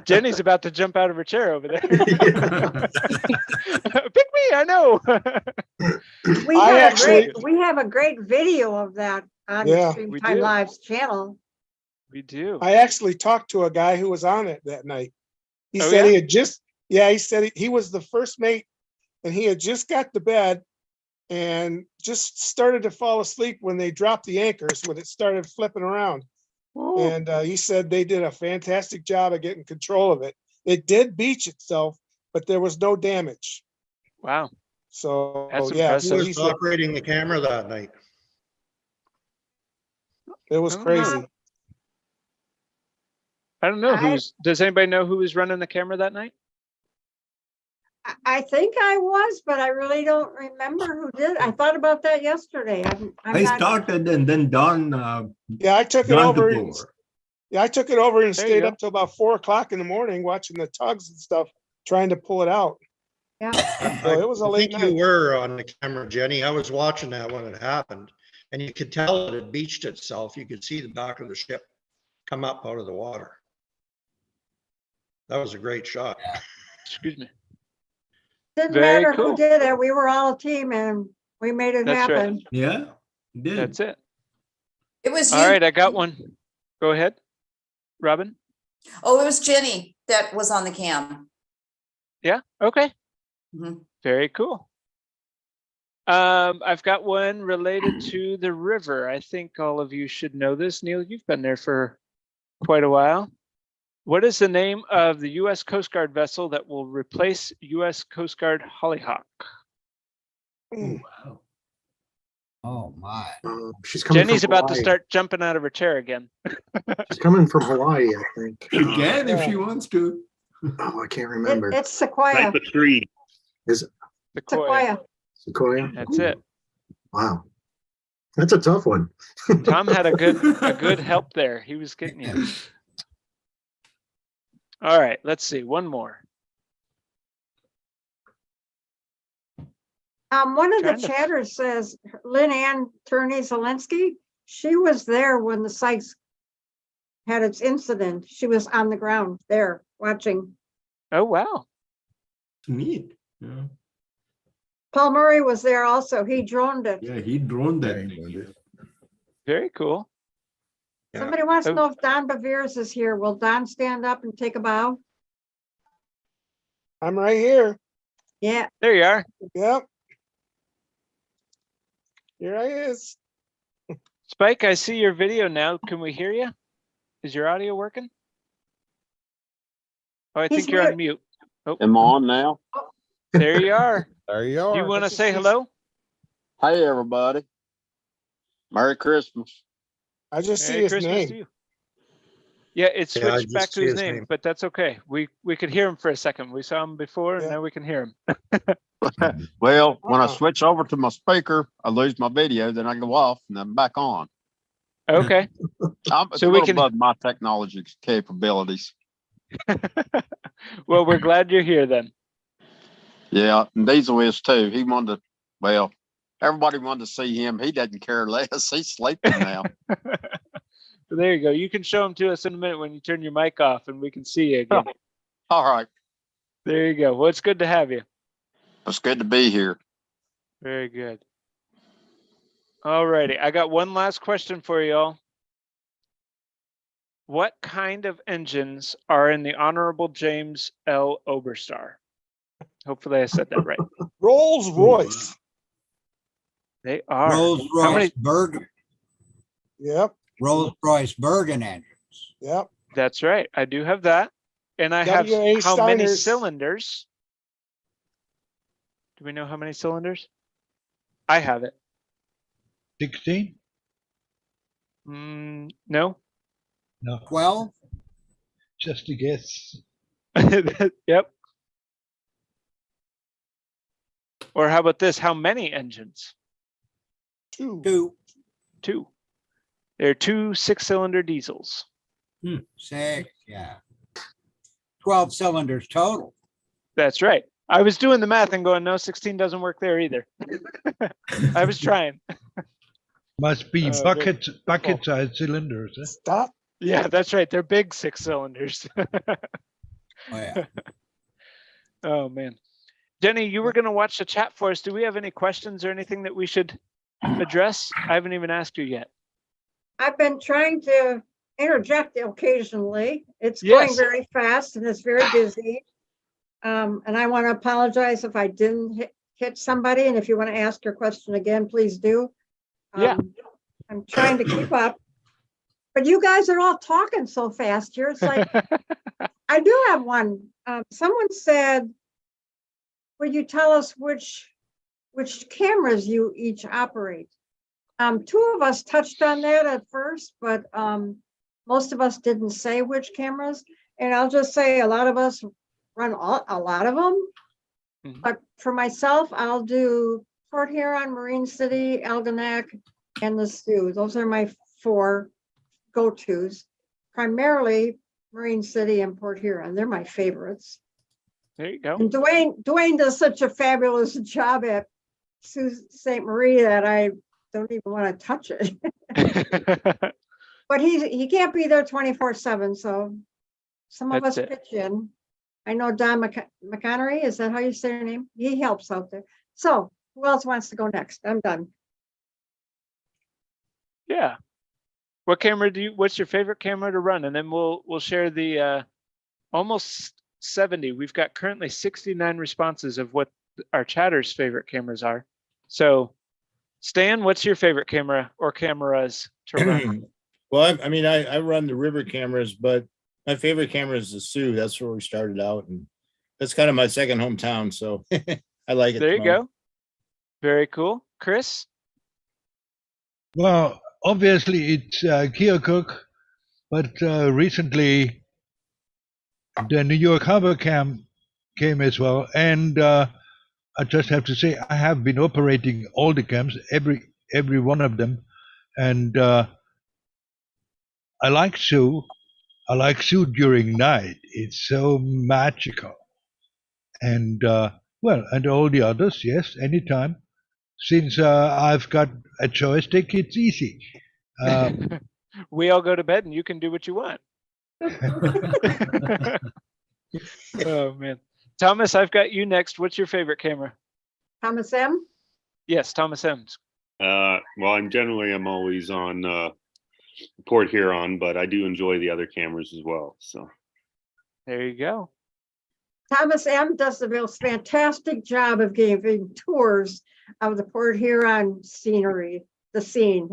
Jenny's about to jump out of her chair over there. Pick me, I know. We have a great video of that on Yeah, the we StreamTime do. Live's channel. We do. I actually talked to a guy who was on it that night. He Oh, said yeah? he had just, he said he was the first mate and he had just got to bed and just started to fall asleep when they dropped the anchors, when it started flipping around. Ooh. And he said they did a fantastic job of getting control of it. It did beach itself, but there was no damage. Wow. So That's yeah, impressive. so Who he was said operating the camera that night? it was crazy. I don't know who's, does anybody know who was running the camera that night? I think I was, but I really don't remember who did. I thought about that yesterday. I'm I not, started and then Don. Yeah, I took it Don over. took over. Yeah, I took it over and There you stayed go. up till about 4 o'clock in the morning watching the tugs and stuff, trying to pull it out. yeah. So it was a I late think you night. were on the camera, Jenny. I was watching that when it happened, and you could tell it had beached itself. You could see the back of the ship come up out of the water. That was a great shot. Excuse me. Didn't Very matter cool. who did it. We were all a team and we made it That's right. happen. Yeah, did. That's it. It was All you. right, I got one. Go ahead, Robin. Oh, it was Jenny that was on the cam. Yeah, okay. Mhm. Very cool. I've got one related to the river. I think all of you should know this. Neil, you've been there for quite a while. What is the name of the U.S. Coast Guard vessel that will replace U.S. Coast Guard Hollyhock? Wow. Oh my. She's coming Jenny's from about to Hawaii. start jumping out of her chair again. She's coming from Hawaii, I think. She can if she wants to. Oh, I can't remember. It's Sequoia. Type of tree. Is it Sequoia. Sequoia? That's it. Wow. That's a tough one. Tom had a good help there. He was getting you. All right, let's see. One more. One of the Trying to- chatters says Lynn Ann Turney-Zelensky. She was there when the Sykes had its incident. She was on the ground there watching. Oh, wow. Neat. Yeah, Paul Murray was there also. He droned it. yeah, he droned that thing. Very cool. Somebody wants to know if Don Beveres is here. Will Don stand up and take a bow? I'm right here. Yeah. There you are. Yep. Here I is. Spike, I see your video now. Can we hear you? Is your audio working? Oh, I He's think you're on mute. Oh, Am I on now? there you are. There you are. You want to say hello? Hey, everybody. Merry Christmas. I just see Merry his Christmas name. to you. Yeah, it Yeah, I switched just back to see his his name, name. but that's okay. We could hear him for a second. We saw him before, and Yeah. now we can hear him. Well, when I Uh-uh. switch over to my speaker, I lose my video, then I go off and I'm back on. Okay. It's So a we little can- above my technology capabilities. Well, we're glad you're here then. Yeah, and Diesel is too. He wanted to, well, everybody wanted to see him. He doesn't care less. He's sleeping now. So there you go. You can show him to us in a minute when you turn your mic off and we can see you again. All right. There you go. Well, it's good to have you. It's good to be here. Very good. All righty. I got one last question for you all. What kind of engines are in the Honorable James L. Oberstar? Hopefully I said that right. Rolls Royce. They are. Rolls How many? Royce Bergen. Yep. Rolls Royce Bergen engines. Yep. That's right. I do have that. And I have W.A. how many Steiner's. cylinders? Do we know how many cylinders? I have it. 16? No. No. 12? Just a guess. Yep. Or how about this? How many engines? 2. 2. There are 2 6-cylinder diesels. 6, yeah. 12 cylinders total. That's right. I was doing the math and going, no, 16 doesn't work there either. I was trying. Must be very bucket-sized cylinders. Eh? Stop. Yeah, that's right. They're big 6 cylinders. Oh, yeah. Oh, man. Jenny, you were going to watch the chat for us. Do we have any questions or anything that we should address? I haven't even asked you yet. I've been trying to interject occasionally. It's going very fast and it's very busy. And I want to apologize if I didn't hit somebody. And if you want to ask your question again, please do. I'm trying to keep up. But you guys are all talking so fast here. It's like, I do have one. Someone said, will you tell us which cameras you each operate? 2 of us touched on that at first, but most of us didn't say which cameras. And I'll just say a lot of us run a lot of them. But for myself, I'll do Port Huron, Marine City, Algonac, and the Sioux. Those are my 4 go-tos. Primarily Marine City and Port Huron. They're my favorites. There you go. And Dwayne does such a fabulous job at Sault Ste. Marie that I don't even want to touch it. But he can't be there 24/7, so some of us pitch in. I know Don McConnery, is that how you say your name? He helps out there. So who else wants to go next? I'm done. Yeah. What's your favorite camera to run? And then we'll share the almost 70. We've got currently 69 responses of what our chatters' favorite cameras are. So Stan, what's your favorite camera or cameras to run? Well, I run the river cameras, but my favorite camera is the Sioux. That's where we started out, and that's kind of my second hometown. So I like it. There you go. Very cool. Chris? Well, obviously it's Keokuk, but recently the New York Harbor Cam came as well. And I just have to say, I have been operating all the cams, every one of them. And I like Sioux. I like Sioux during night. It's so magical. And and all the others, yes, anytime. Since I've got a joystick, it's easy. We all go to bed and you can do what you want. Oh, man. Thomas, I've got you next. What's your favorite camera? Thomas M? Yes, Thomas M. Well, I'm always on Port Huron, but I do enjoy the other cameras as well. So there you go. Thomas M does the most fantastic job of giving tours of the Port Huron scenery, the scene.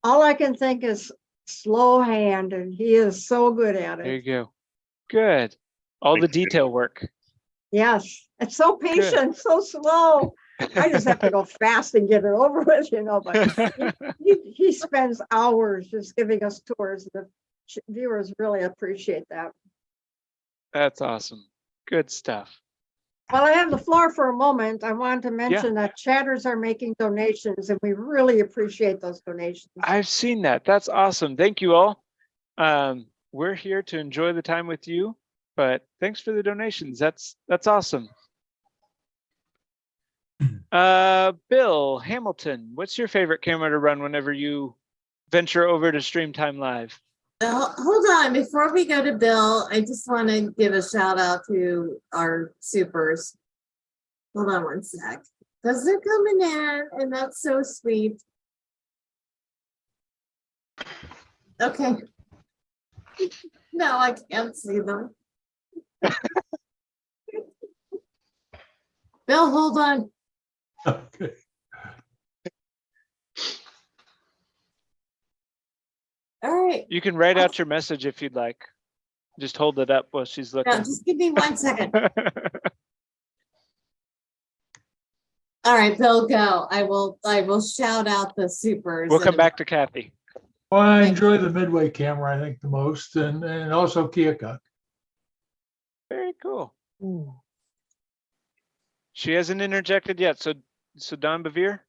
All I can think is slow hand, and he is so good at it. There you go. Good. All the detail work. Yes, it's so patient, so slow. I just have to go fast and get it over with, but he spends hours just giving us tours. The viewers really appreciate that. That's awesome. Good stuff. While I have the floor for a moment, I wanted to mention that chatters are making donations, and we really appreciate those donations. I've seen that. That's awesome. Thank you all. We're here to enjoy the time with you, but thanks for the donations. That's awesome. Bill Hamilton, what's your favorite camera to run whenever you venture over to StreamTime Live? Hold on, before we go to Bill, I just want to give a shout out to our supers. Hold on one sec. Because they're coming in, and that's so sweet. Okay. No, I can't see them. Bill, hold on. Okay. All right. You can write out your message if you'd like. Just hold it up while she's looking. Now, just give me 1 second. All right, Bill, go. I will shout out the supers. We'll come in a- back to Kathy. Well, I enjoy the Midway camera, I think, the most, and also Keokuk. Very cool. She hasn't interjected yet. So Don Bevere?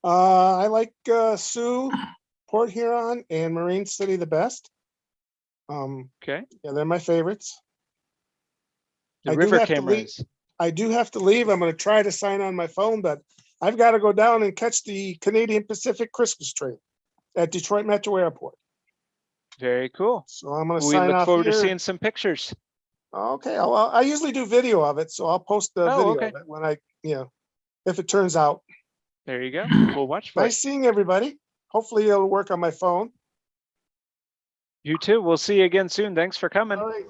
I like Sioux, Port Huron, and Marine City the best. Okay. Yeah, they're my favorites. The I do river have to leave. cameras. I do have to leave. I'm going to try to sign on my phone, but I've got to go down and catch the Canadian Pacific Christmas train at Detroit Metro Airport. Very cool. So I'm going to We sign look off forward to here. seeing some pictures. Okay. I usually do video of it, so I'll post the Oh, video okay. of it when if it turns out. There you go. We'll watch for Nice it. seeing everybody. Hopefully it'll work on my phone. You too. We'll see you again soon. Thanks for coming. All right.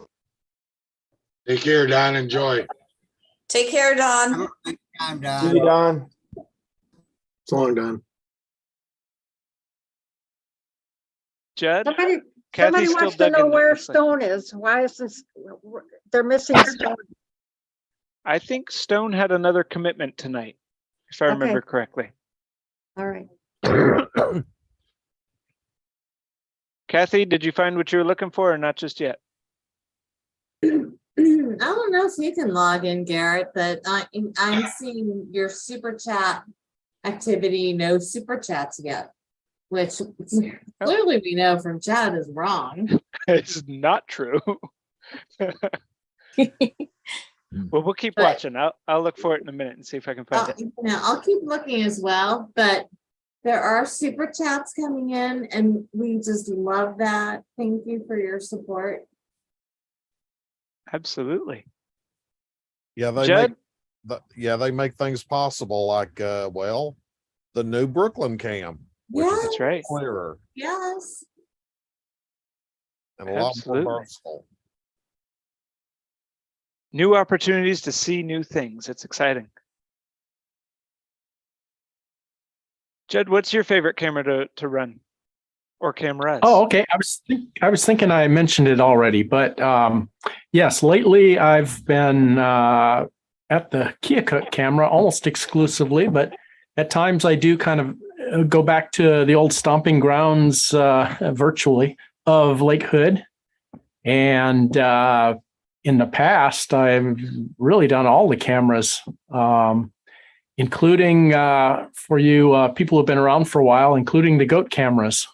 Take care, Don. Enjoy. Take care, Don. I'm See you, done. Don. So long, Don. Judd? Somebody Kathy's still wants to dug know in, it where looks like. Stone is. Why is this, they're missing Stone? I think Stone had another commitment tonight, if I Okay. remember correctly. All right. Kathy, did you find what you were looking for or not just yet? I don't know if you can log in, Garrett, but I'm seeing your super chat activity, no super chats yet, which clearly we know from chat is wrong. It's not true. Well, we'll keep But- watching. I'll look for it in a minute and see if I can find it. I'll keep looking as well, but there are super chats coming in and we just love that. Thank you for your support. Absolutely. Yeah, they Judd? they make things possible like the new Brooklyn cam, which is That's right. clearer Yes. and a lot Absolutely. more versatile. New opportunities to see new things. It's exciting. Judd, what's your favorite camera to run or cameras? Oh, okay. I was thinking I mentioned it already, but yes, lately I've been at the Keokuk camera almost exclusively, but at times I do kind of go back to the old stomping grounds virtually of Lake Hood. And in the past, I've really done all the cameras, including for you people who've been around for a while, including the goat cameras.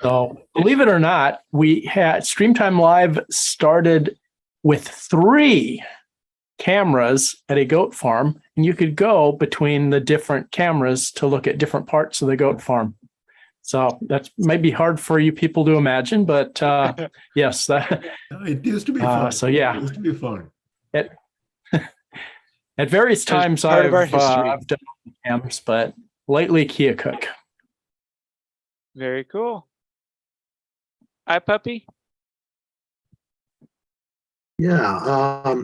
So believe it or not, we had StreamTime Live started with 3 cameras at a goat farm, and you could go between the different cameras to look at different parts of the goat farm. So that might be hard for you people to imagine, but yes, that It used to be fun. so yeah. It used to be fun. At various times part of our I've history. done cams, but lately Keokuk. Very cool. iPuppy? Yeah.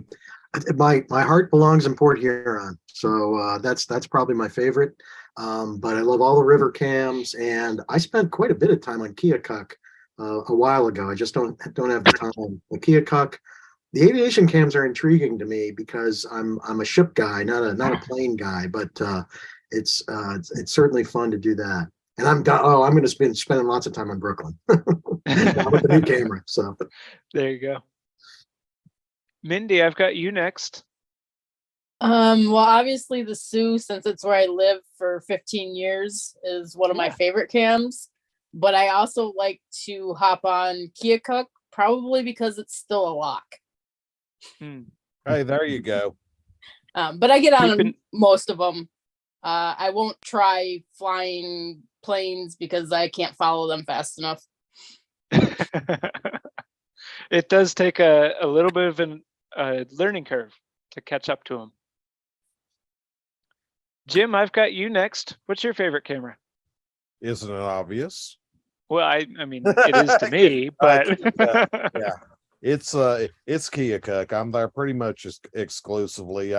My heart belongs in Port Huron, so that's probably my favorite. But I love all the river cams, and I spent quite a bit of time on Keokuk a while ago. I just don't have the time. The Keokuk, the aviation cams are intriguing to me because I'm a ship guy, not a plane guy. But it's certainly fun to do that. And I'm going to be spending lots of time on Brooklyn with the new camera. So There you go. Mindy, I've got you next. Well, obviously the Sioux, since it's where I lived for 15 years, is one of my favorite cams. But I also like to hop on Keokuk, probably because it's still a lock. Hey, there you go. But I get on most of them. I won't try flying planes because I can't follow them fast enough. It does take a little bit of a learning curve to catch up to them. Jim, I've got you next. What's your favorite camera? Isn't it obvious? Well, I mean, it is to me, but yeah, it's Keokuk. I'm there pretty much exclusively.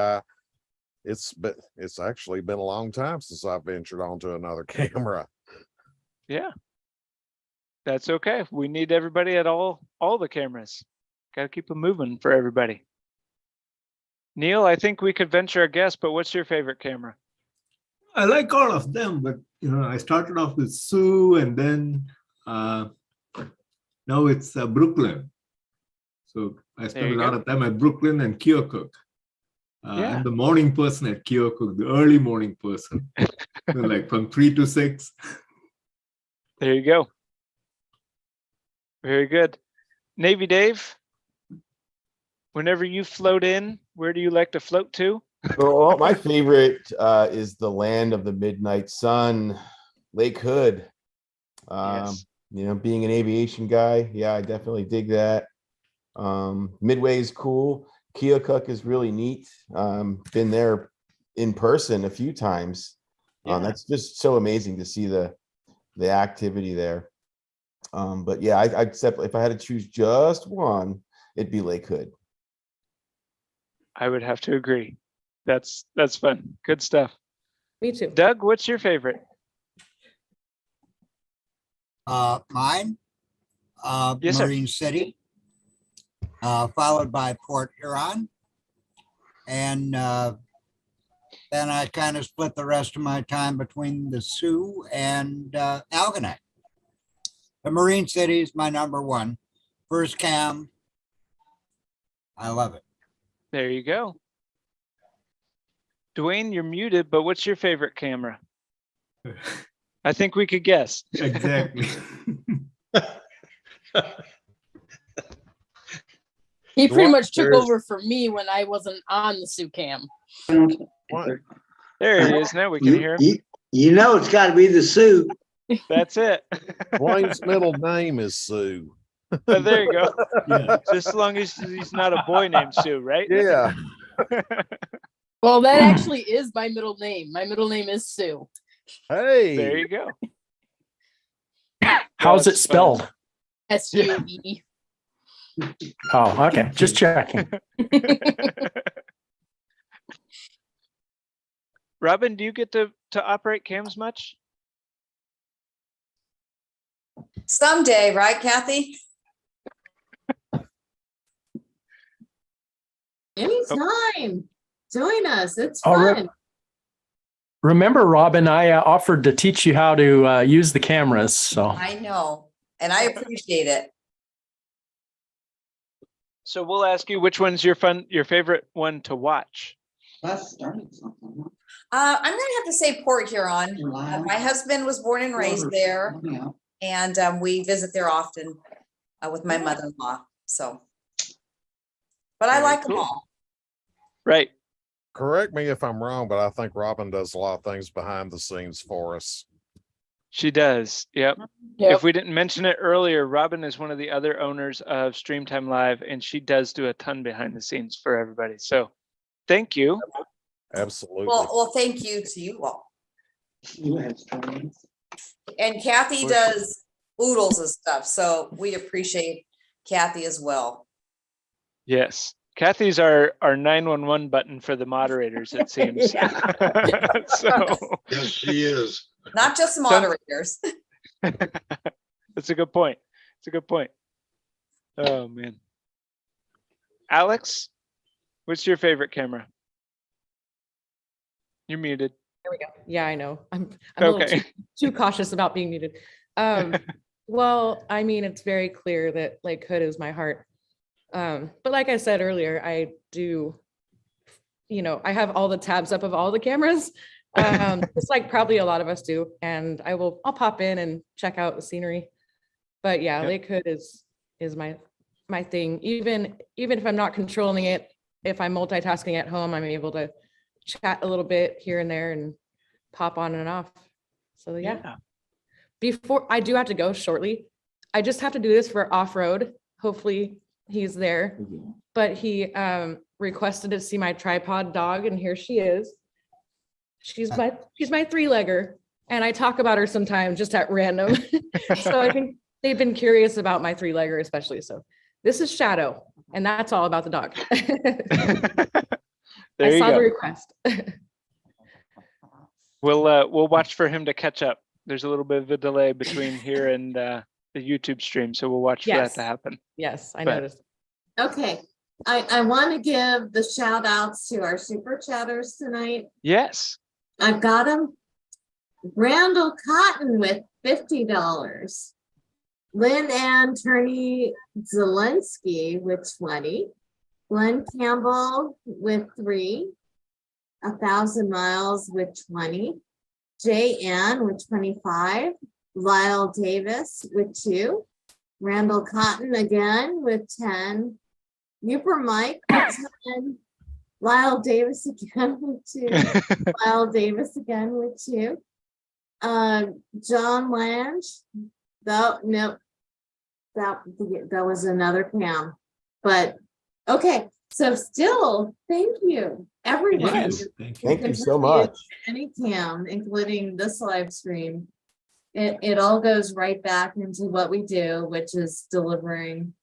It's actually been a long time since I've ventured onto another camera. Yeah. That's okay. We need everybody at all the cameras. Got to keep them moving for everybody. Neil, I think we could venture a guess, but what's your favorite camera? I like all of them, but I started off with Sue, and then now it's Brooklyn. So I spend a lot of time at Brooklyn and Keokuk. Yeah. I'm the morning person at Keokuk, the early morning person, so like from 3 to 6. There you go. Very good. Navy Dave, whenever you float in, where do you like to float to? Well, my favorite is the land of the midnight sun, Lake Hood. Yes. Being an aviation guy, yeah, I definitely dig that. Midway is cool. Keokuk is really neat. Been there in person a few times. Yeah. That's just so amazing to see the activity there. But yeah, I'd separate, if I had to choose just one, it'd be Lake Hood. I would have to agree. That's fun. Good stuff. Me too. Doug, what's your favorite? Mine, Yes, sir. Marine City, followed by Port Huron. And then I kind of split the rest of my time between the Sioux and Algonac. The Marine City is my number one. First cam. I love it. There you go. Dwayne, you're muted, but what's your favorite camera? I think we could guess. Exactly. He pretty much took over for me when I wasn't on the Sioux cam. There he is. Now we can hear him. You know it's got to be the Sioux. That's it. Dwayne's middle name is Sue. There you go. Yeah. Just as long as he's not a boy named Sue, right? Yeah. Well, that actually is my middle name. My middle name is Sue. Hey. There you go. How's it That's spelled? fun. S-U-E. Oh, okay. Just checking. Robin, do you get to operate cams much? Someday, right, Kathy? Anytime. Join us. It's All right. fun. Remember, Robin, I offered to teach you how to use the cameras. So I know, and I appreciate it. So we'll ask you which one's your favorite one to watch. That's starting something. I'm gonna have to say Port Huron. My husband was born and raised there, and we visit there often with my mother-in-law. So, but I Very like them cool. all. Right. Correct me if I'm wrong, but I think Robin does a lot of things behind the scenes for us. She does. Yep. Yep. If we didn't mention it earlier, Robin is one of the other owners of StreamTime Live, and she does do a ton behind the scenes for everybody. So thank you. Absolutely. Well, thank you to you all. And Kathy does oodles of stuff, so we appreciate Kathy as well. Yes. Kathy's our 911 button for the moderators, it seems. So Yes, she is. Not just moderators. that's a good point. It's a good point. Oh man. Alex, what's your favorite camera? You're muted. There we go. Yeah, I know. I'm a little too cautious about being muted. Well, I mean, it's very clear that Lake Hood is my heart. But like I said earlier, I do, I have all the tabs up of all the cameras. Just like probably a lot of us do. And I'll pop in and check out the scenery. But yeah, Yep. Lake Hood is my thing. Even if I'm not controlling it, if I'm multitasking at home, I'm able to chat a little bit here and there and pop on and off. So yeah. Before I do have to go shortly, I just have to do this for off-road. Hopefully he's there, but he requested to see my tripod dog, and here she is. She's my 3-legger, and I talk about her sometimes just at random. So I think they've been curious about my 3-legger especially. So this is Shadow, and that's all about the dog. I saw the request. We'll watch for him to catch up. there's a little bit of a delay between here and the YouTube stream, so we'll watch for that Yes. to happen. Yes, I But- noticed. Okay, I want to give the shout outs to our super chatters tonight. Yes. I've got them. Randall Cotton with $50. Lynn Ann Turney Zelensky with 20. Glenn Campbell with 3. 1,000 Miles with 20. Jay Ann with 25. Lyle Davis with 2. Randall Cotton again with 10. Uper Mike with 10. Lyle Davis again with 2. Lyle Davis again with 2. John Lange. That was another Pam. But okay, so still, thank you, everyone. Yes. Thank you so much. Any Cam, including this live stream. It all goes right back into what we do, which is delivering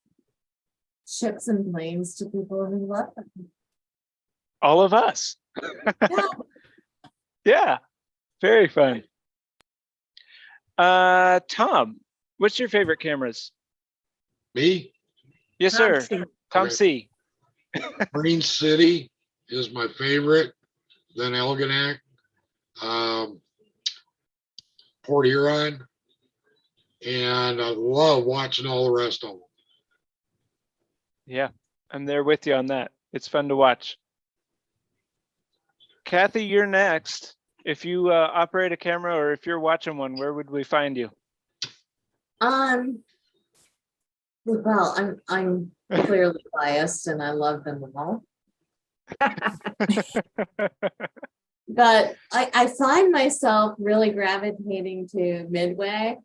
ships and planes to people who love them. All of us. Yeah, very fun. Tom, what's your favorite cameras? Me? Yes, sir. Tom Okay. C. Green City is my favorite, then Elginak, Port Huron, and I love watching all the rest of them. Yeah, I'm there with you on that. It's fun to watch. Kathy, you're next. If you operate a camera or if you're watching one, where would we find you? Well, I'm clearly biased and I love them all. But I find myself really gravitating to Midway,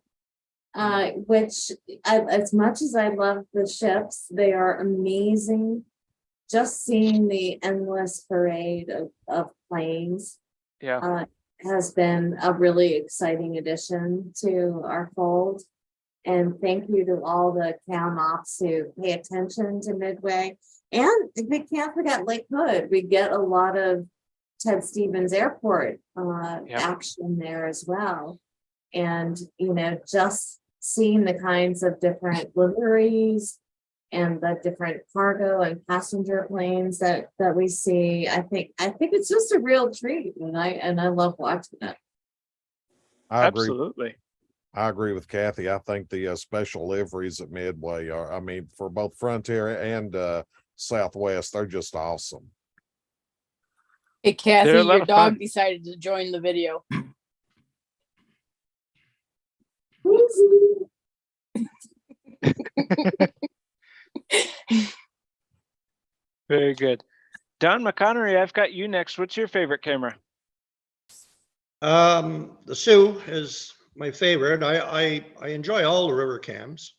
which as much as I love the ships, they are amazing. Just seeing the endless parade of planes has been a really exciting addition to our fold. And thank you to all the cam ops who pay attention to Midway. And we can't forget Lake Hood. We get a lot of Ted Stevens Airport action there as well. And, just seeing the kinds of different liveries and the different cargo and passenger planes that we see, I think it's just a real treat. And I love watching it. I agree. Absolutely. I agree with Kathy. I think the special liveries at Midway are, for both Frontier and Southwest, they're just awesome. Hey, Kathy, They're a lot your of dog fun. decided to join the video. Very good. Don McConnery, I've got you next. What's your favorite camera? The Sioux is my favorite. I enjoy all the river cams.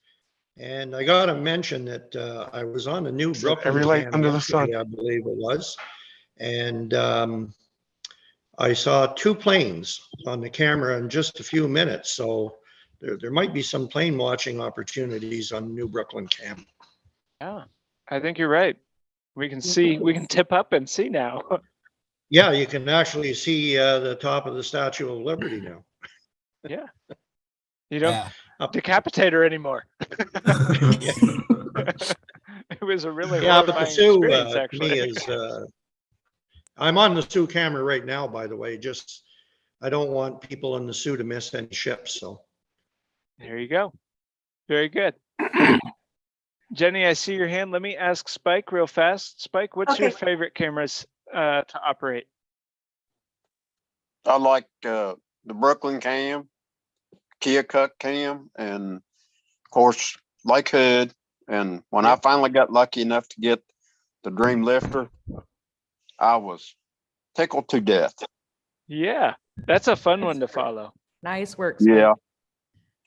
And I got to mention that I was on a new Brooklyn every light cam under the yesterday, I believe it was. And I saw 2 planes on the camera in just a few minutes. So there might be some plane watching opportunities on New Brooklyn cam. Yeah, I think you're right. We can see, we can tip up and see now. Yeah, you can actually see the top of the Statue of Liberty now. Yeah. You don't decapitate her anymore. It was a really Yeah, but the horrifying Sioux experience, to actually. me is, I'm on the Sioux camera right now, by the way, just, I don't want people in the Sioux to miss any ships, so. There you go. Very good. Jenny, I see your hand. Let me ask Spike real fast. Spike, what's your favorite cameras to operate? I like the Brooklyn cam, Keokuk cam, and of course Lake Hood. And when I finally got lucky enough to get the Dream Lifter, I was tickled to death. Yeah, that's a fun one to follow. Nice work, Spike. Yeah.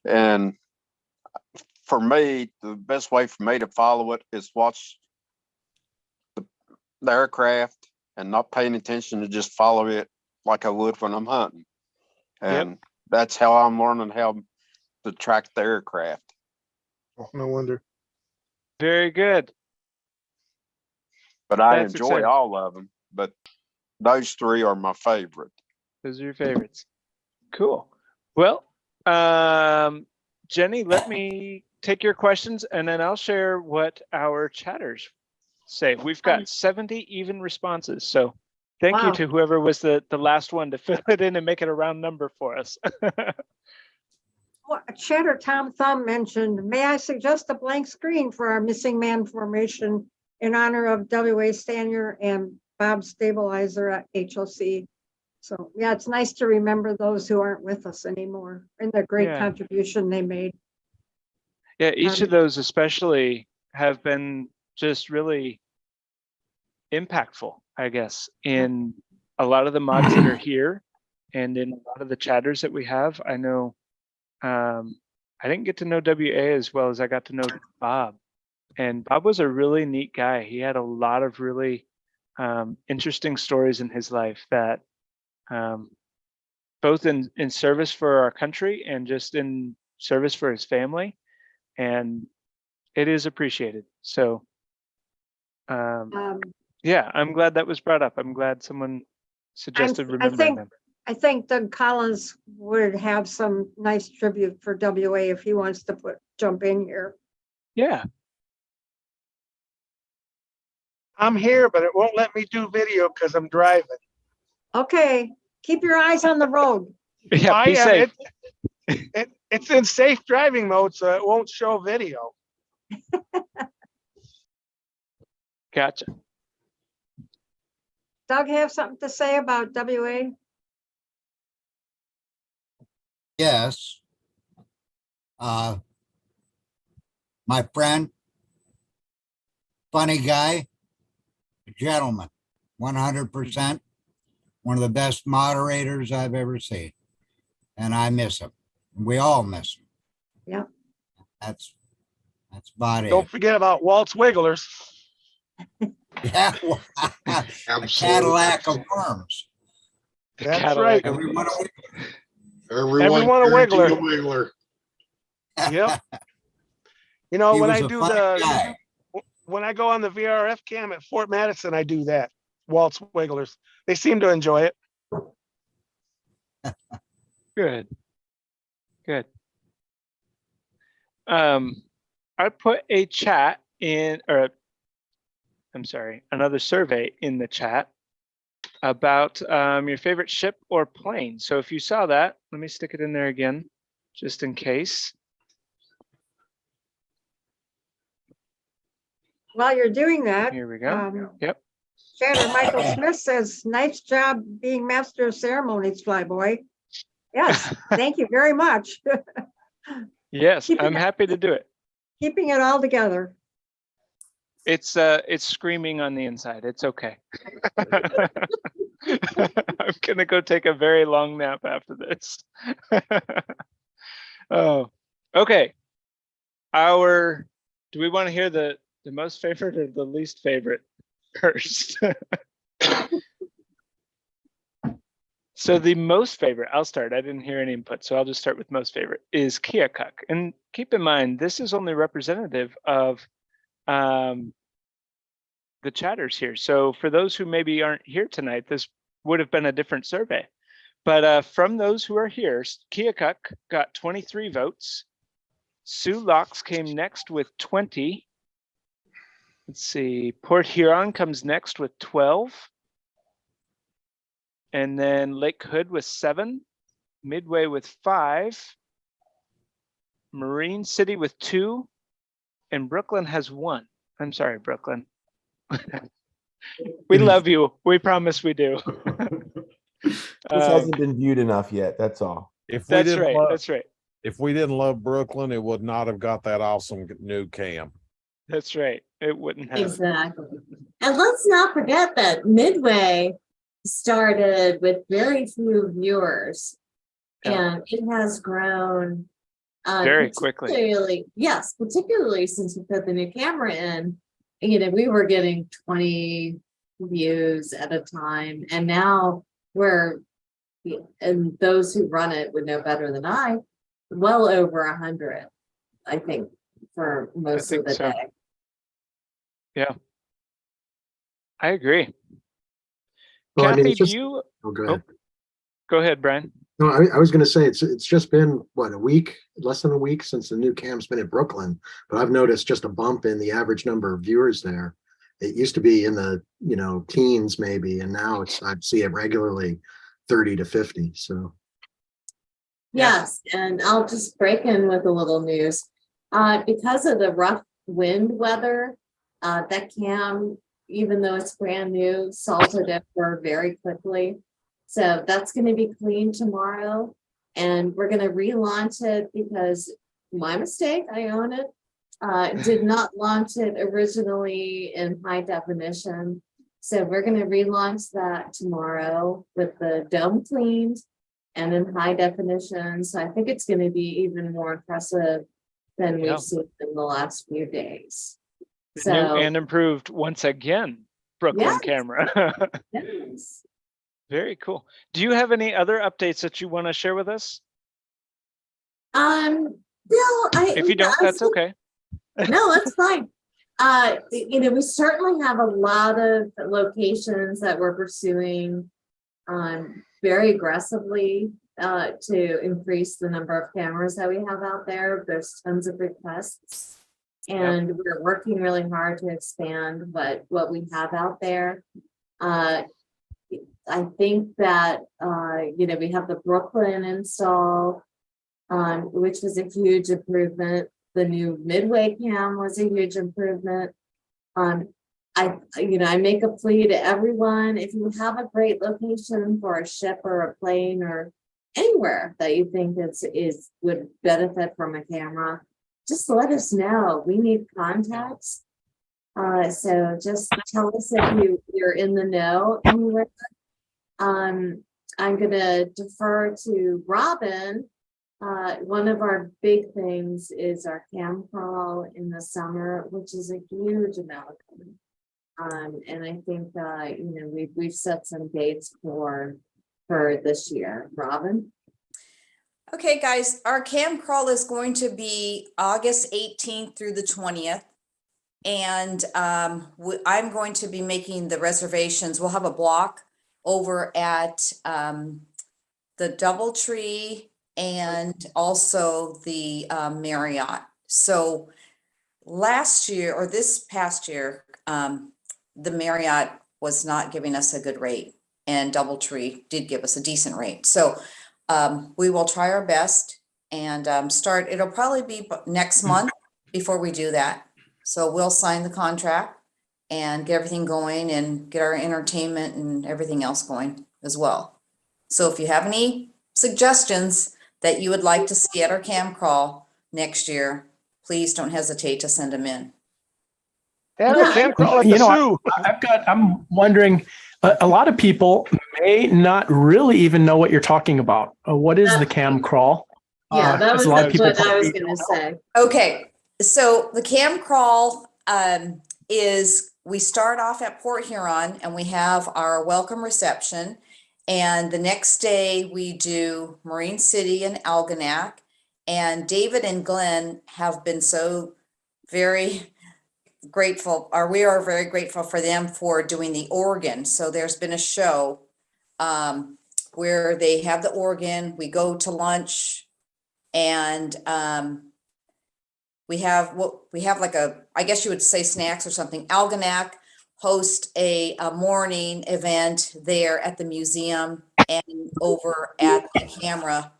And for me, the best way for me to follow it is watch the aircraft and not paying attention, to just follow it like I would when I'm hunting. And that's how I'm learning how to track the aircraft. Oh, no wonder. Very good. But I That's enjoy exciting. all of them, but those 3 are my favorite. Those are your favorites. Cool. Well, Jenny, let me take your questions and then I'll share what our chatters say. We've got 70 even responses. So thank you Wow. to whoever was the last one to fill it in and make it a round number for us. Well, Chatter Tom Thumb mentioned, may I suggest a blank screen for our missing man formation in honor of W.A. Stanier and Bob Stabilizer at HOC. So yeah, it's nice to remember those who aren't with us anymore and the great Yeah. contribution they made. Yeah, each of those especially have been just really impactful, I guess, in a lot of the mods that are here and in a lot of the chatters that we have. I know I didn't get to know WA as well as I got to know Bob. And Bob was a really neat guy. He had a lot of really interesting stories in his life that both in service for our country and just in service for his family. And it is appreciated. So yeah, I'm glad that was brought up. I'm glad someone suggested remembering them. I think Doug Collins would have some nice tribute for WA if he wants to jump in here. Yeah. I'm here, but it won't let me do video because I'm driving. Okay, keep your eyes on the road. Yeah, be safe. It's in safe driving mode, so it won't show video. Gotcha. Doug have something to say about WA? Yes. My friend, funny guy, a gentleman, 100%, one of the best moderators I've ever seen. And I miss him. We all miss him. Yeah. That's about Don't it. forget about Walt's Wigglers. Yeah. A Cadillac of worms. That's right. Everyone Everyone a guaranteed wiggler. a wiggler. Yep. You know, He when was I a do funny guy. when I go on the VRF cam at Fort Madison, I do that. Walt's Wigglers. They seem to enjoy it. Good. Good. I put a chat in, or I'm sorry, another survey in the chat about your favorite ship or plane. So if you saw that, let me stick it in there again, just in case. While you're doing that. Here we go. Yep. Chatter Michael Smith says, nice job being master of ceremonies, Flyboy. Yes, thank you very much. Yes, I'm happy to do it. Keeping it all together. It's screaming on the inside. It's okay. I'm gonna go take a very long nap after this. Oh, okay. Do we want to hear the most favorite or the least favorite first? So the most favorite, I'll start. I didn't hear any input, so I'll just start with most favorite, is Keokuk. And keep in mind, this is only representative of the chatters here. So for those who maybe aren't here tonight, this would have been a different survey. But from those who are here, Keokuk got 23 votes. Sioux Locks came next with 20. Let's see, Port Huron comes next with 12. And then Lake Hood with 7, Midway with 5, Marine City with 2, and Brooklyn has 1. I'm sorry, Brooklyn. We love you. We promise we do. This hasn't been viewed enough yet. That's all. That's right. That's right. If we didn't love Brooklyn, it would not have got that awesome new cam. That's right. It wouldn't have. Exactly. And let's not forget that Midway started with very few viewers, and it has grown very quickly. Yes, particularly since we put the new camera in. We were getting 20 views at a time, and now and those who run it would know better than I, well over 100, I think, for most of the day. Yeah, I agree. Well, I mean, Kathy, it's just- do you? Oh, go ahead. Go ahead, Brian. No, I was going to say it's just been what, a week, less than a week since the new cam's been in Brooklyn, but I've noticed just a bump in the average number of viewers there. It used to be in the teens maybe, and now I see it regularly 30 to 50. So Yes, and I'll just break in with a little news. Because of the rough wind weather, that cam, even though it's brand new, salted it for very quickly. So that's going to be cleaned tomorrow, and we're going to relaunch it because my mistake, I own it. Did not launch it originally in high definition. So we're going to relaunch that tomorrow with the dome cleaned and in high definition. So I think it's going to be even more impressive than Yeah. we've seen in the last few days. The new and improved once again Brooklyn Yes. camera. Yes. Very cool. Do you have any other updates that you want to share with us? No, If you don't, that's okay. No, that's fine. We certainly have a lot of locations that we're pursuing very aggressively to increase the number of cameras that we have out there. There's tons of requests, and we're working really hard to expand what we have out there. I think that we have the Brooklyn install, which was a huge improvement. The new Midway cam was a huge improvement. I make a plea to everyone: if you have a great location for a ship or a plane or anywhere that you think would benefit from a camera, just let us know. We need contacts. So just tell us if you're in the know anywhere. I'm gonna defer to Robin. One of our big things is our cam crawl in the summer, which is a huge amount of money. And I think we've set some dates for this year. Robin? Okay, guys, our cam crawl is going to be August 18th through the 20th. And I'm going to be making the reservations. We'll have a block over at the DoubleTree and also the Marriott. So last year or this past year, the Marriott was not giving us a good rate, and DoubleTree did give us a decent rate. So we will try our best and start. It'll probably be next month before we do that. So we'll sign the contract and get everything going and get our entertainment and everything else going as well. So if you have any suggestions that you would like to see at our cam crawl next year, please don't hesitate to send them in. I'm wondering, a lot of people may not really even know what you're talking about. What is the cam crawl? Yeah, that was a lot of people what I was probably going to say. Okay, so the cam crawl is we start off at Port Huron and we have our welcome reception. And the next day we do Marine City and Algonac. And David and Glenn have been so very grateful, or we are very grateful for them for doing the organ. So there's been a show where they have the organ, we go to lunch, and we have like I guess you would say snacks or something. Algonac host a morning event there at the museum and over at the camera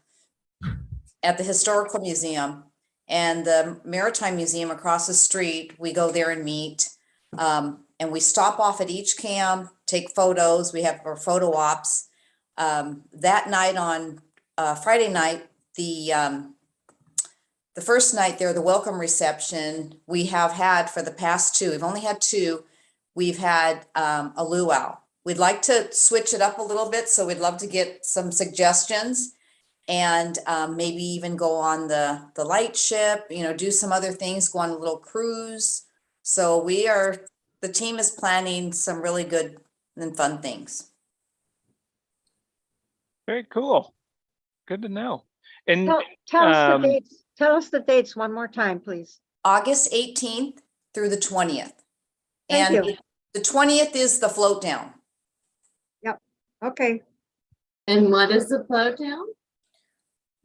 at the historical museum and the Maritime Museum across the street. We go there and meet, and we stop off at each cam, take photos. We have our photo ops. That night on Friday night, the first night there, the welcome reception, we have had for the past two, we've only had two, we've had a luau. We'd like to switch it up a little bit, so we'd love to get some suggestions and maybe even go on the light ship, do some other things, go on a little cruise. So the team is planning some really good and fun things. Very cool. Good to know. And Tell us the dates. Tell us the dates one more time, please. August 18th through the 20th. Thank And you. the 20th is the float down. Yep. Okay. And what is the float down?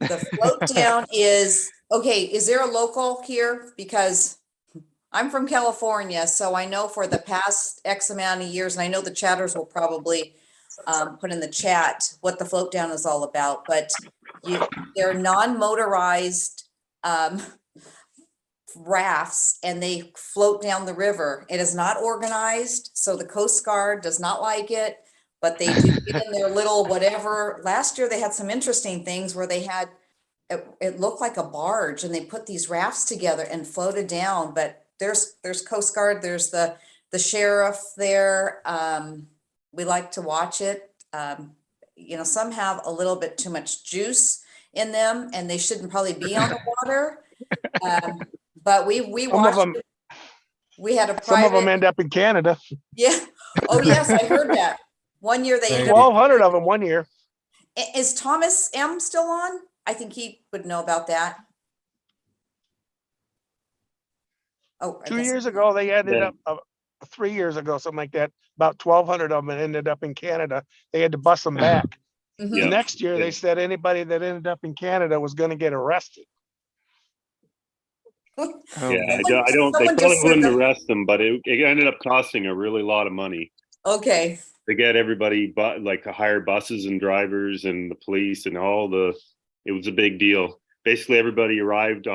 The float down is, okay, is there a local here? Because I'm from California, so I know for the past X amount of years, and I know the chatters will probably put in the chat what the float down is all about, but they're non-motorized rafts and they float down the river. It is not organized, so the Coast Guard does not like it, but they do get in their little whatever. Last year they had some interesting things where they had, it looked like a barge and they put these rafts together and floated down, but there's Coast Guard, there's the sheriff there. We like to watch it. You know, some have a little bit too much juice in them and they shouldn't probably be on the water. But we Some of watched them, it. We had a some of them private, end up in Canada. yeah. Oh yes, I heard that. One year they ended up. 1,200 of them one year. Is Thomas M still on? I think he would know about that. Oh, I 2 guess- years ago, they ended Yeah. up, 3 years ago, something like that, about 1,200 of them ended up in Canada. They had to bust them back. Mhm. Yeah. Next year, they said anybody that ended up in Canada was gonna get arrested. Yeah, Oh, I man. don't, they Someone probably just said wouldn't that- arrest them, but it ended up costing a really lot of money Okay. to get everybody, but like to hire buses and drivers and the police and it was a big deal. Basically, everybody arrived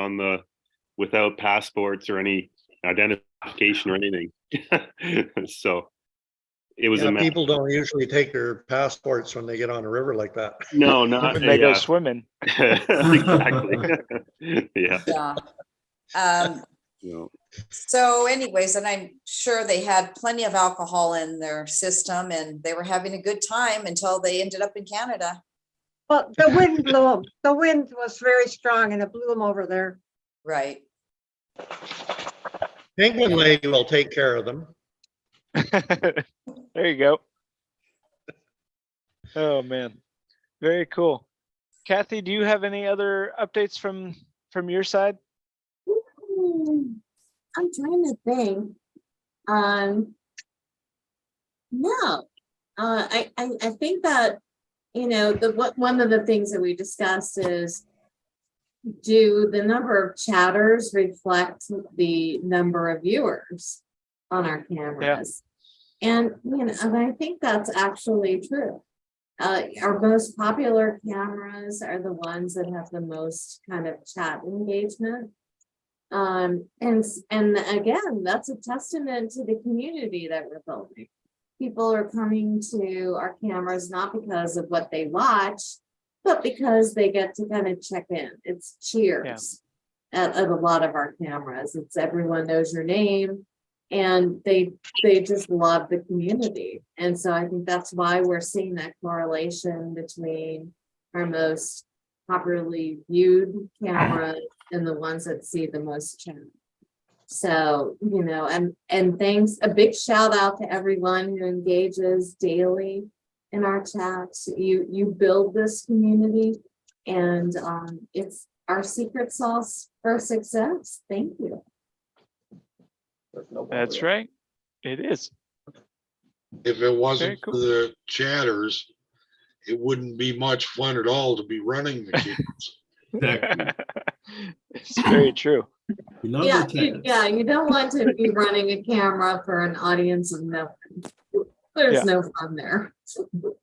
without passports or any identification or anything. So it was Yeah, a mess. people don't usually take their passports when they get on a river like that. No, not When they go yeah. swimming. Exactly. Yeah. Yeah. No. So anyways, and I'm sure they had plenty of alcohol in their system and they were having a good time until they ended up in Canada. Well, the wind blew them. The wind was very strong and it blew them over there. Right. Penguin Lady will take care of them. There you go. Oh man, very cool. Kathy, do you have any other updates from your side? I'm trying to think. No, I think that, you know, one of the things that we discussed is, do the number of chatters reflect the number of viewers on our cameras? And, you know, and I think that's actually true. Our most popular cameras are the ones that have the most kind of chat engagement. And again, that's a testament to the community that we're building. People are coming to our cameras not because of what they watch, but because they get to kind of check in. It's cheers at a lot of our cameras. It's everyone knows your name and they just love the community. And so I think that's why we're seeing that correlation between our most popularly viewed cameras and the ones that see the most chat. So, you know, and thanks, a big shout out to everyone who engages daily in our chats. You build this community and it's our secret sauce for success. Thank you. That's right. It is. If it wasn't Very cool. for the chatters, it wouldn't be much fun at all to be running the kids. Exactly. It's very true. We love Yeah, the chat. yeah, you don't want to be running a camera for an audience of nothing. There's Yeah. no fun there.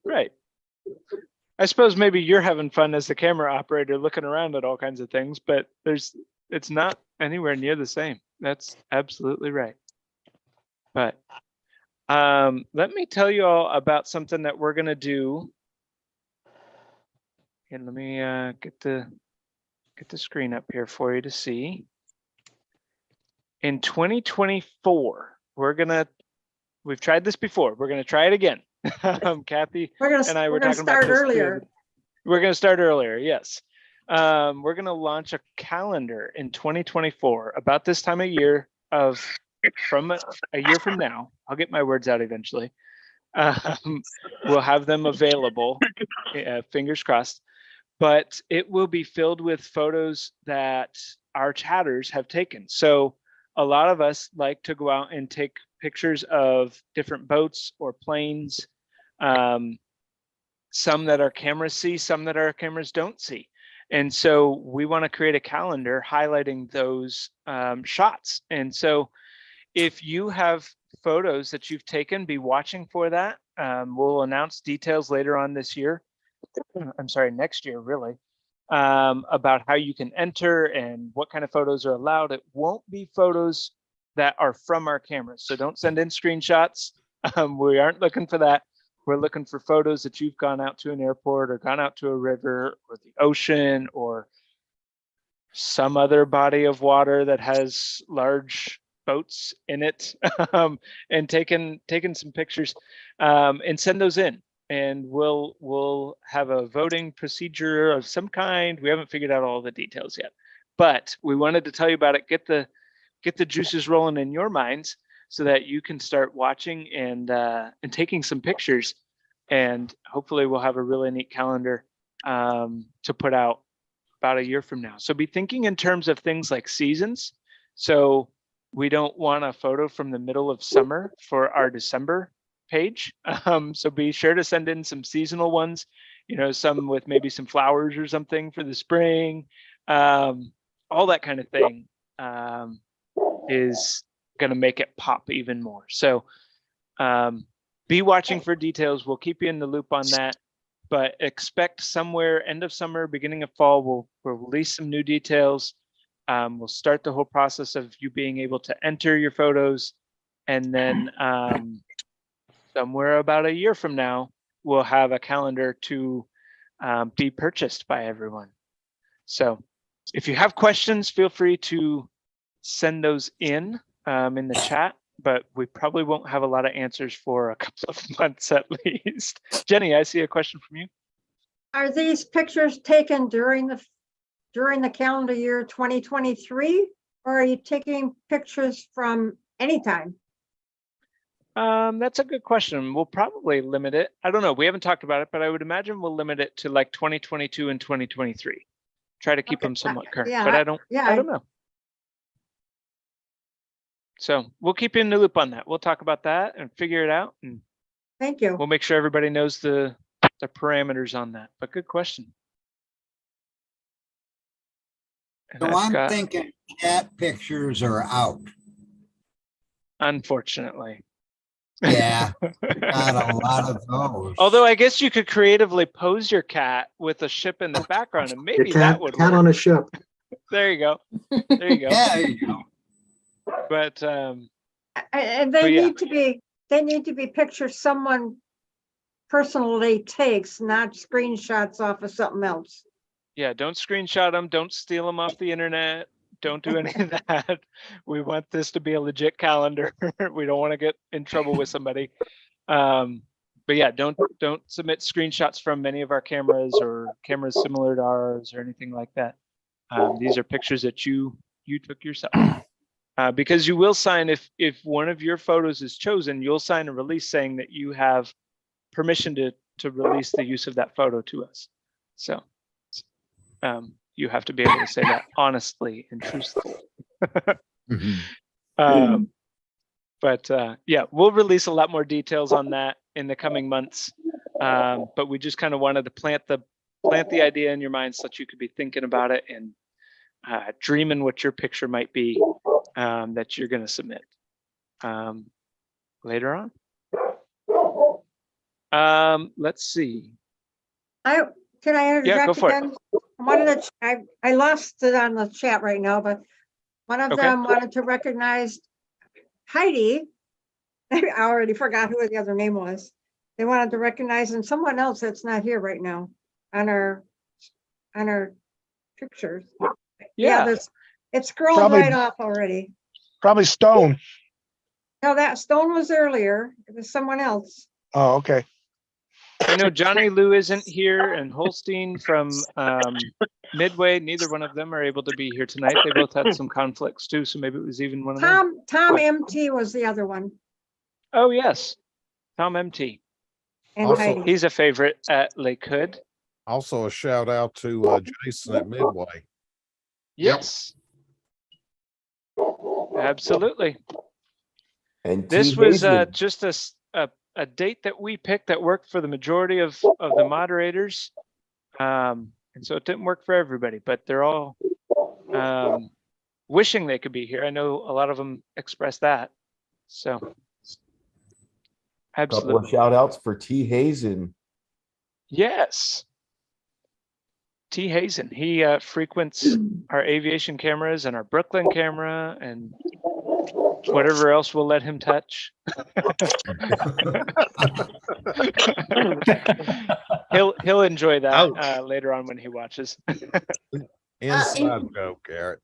Right. I suppose maybe you're having fun as the camera operator looking around at all kinds of things, but it's not anywhere near the same. That's absolutely right. But let me tell you all about something that we're gonna do. And let me get the screen up here for you to see. In 2024, we've tried this before. We're gonna try it again. Kathy and I were talking about start this earlier. too. We're gonna start earlier, yes. We're gonna launch a calendar in 2024, about this time of year from a year from now. I'll get my words out eventually. We'll have them available, fingers crossed. But it will be filled with photos that our chatters have taken. So a lot of us like to go out and take pictures of different boats or planes, some that our cameras see, some that our cameras don't see. And so we want to create a calendar highlighting those shots. And so if you have photos that you've taken, be watching for that. We'll announce details later on this year. I'm sorry, next year, really, about how you can enter and what kind of photos are allowed. It won't be photos that are from our cameras. So don't send in screenshots. We aren't looking for that. We're looking for photos that you've gone out to an airport or gone out to a river or the ocean or some other body of water that has large boats in it, and taken some pictures, and send those in. And we'll have a voting procedure of some kind. We haven't figured out all the details yet, but we wanted to tell you about it. Get the juices rolling in your minds so that you can start watching and taking some pictures. And hopefully we'll have a really neat calendar to put out about a year from now. So be thinking in terms of things like seasons. So we don't want a photo from the middle of summer for our December page. So be sure to send in some seasonal ones, some with maybe some flowers or something for the spring. All that kind of thing is going to make it pop even more. So be watching for details. We'll keep you in the loop on that, but expect somewhere end of summer, beginning of fall, we'll release some new details. We'll start the whole process of you being able to enter your photos, and then somewhere about a year from now, we'll have a calendar to be purchased by everyone. So if you have questions, feel free to send those in the chat, but we probably won't have a lot of answers for a couple of months at least. Jenny, I see a question from you. Are these pictures taken during the calendar year 2023, or are you taking pictures from anytime? That's a good question. We'll probably limit it. I don't know. We haven't talked about it, but I would imagine we'll limit it to like 2022 and 2023. Try to keep them somewhat current, but I don't know. So we'll keep you in the loop on that. We'll talk about that and figure it out. And thank you. We'll make sure everybody knows the parameters on that. But good question. And So I'm thinking cat pictures are out. Unfortunately. Yeah, got a lot of those. Although I guess you could creatively pose your cat with a ship in the background, and maybe that would cat work. on a ship. There you go. There you go. Yeah, there you go. But and they need to be pictures someone personally takes, not screenshots off of something else. yeah, don't screenshot them. Don't steal them off the internet. Don't do any of that. We want this to be a legit calendar. We don't want to get in trouble with somebody. But yeah, don't submit screenshots from any of our cameras or cameras similar to ours or anything like that. These are pictures that you took yourself. Because you will sign, if one of your photos is chosen, you'll sign a release saying that you have permission to release the use of that photo to us. So you have to be able to say that honestly and truthfully. But yeah, we'll release a lot more details on that in the coming months. But we just kind of wanted to plant the idea in your mind so that you could be thinking about it and dreaming what your picture might be that you're going to submit later on. Let's see. Can I interject Yeah, go for again? I lost it on the chat right now, but one of them wanted to recognize Heidi. I already forgot who the other name was. They wanted to recognize and someone else that's not here right now on our pictures. Yeah, it's scrolled Probably- right off already. Probably Stone. No, that Stone was earlier. It was someone else. Oh, okay. I know Johnny Lou isn't here, and Holstein from Midway. Neither one of them are able to be here tonight. They both had some conflicts too, so maybe it was even one of them. Tom MT was the other one. Oh yes, Tom MT. And Heidi. He's a favorite at Lake Hood. Also a shout out to Jason at Midway. Yes. Absolutely. And This T. was Hazen. just a date that we picked that worked for the majority of the moderators. And so it didn't work for everybody, but they're all wishing they could be here. I know a lot of them expressed that. So Couple absolutely. of shout outs for T. Hazen. Yes. T. Hazen, he frequents our aviation cameras and our Brooklyn camera and whatever else we'll let him touch. he'll enjoy that later on when he watches. Inside joke, Garrett.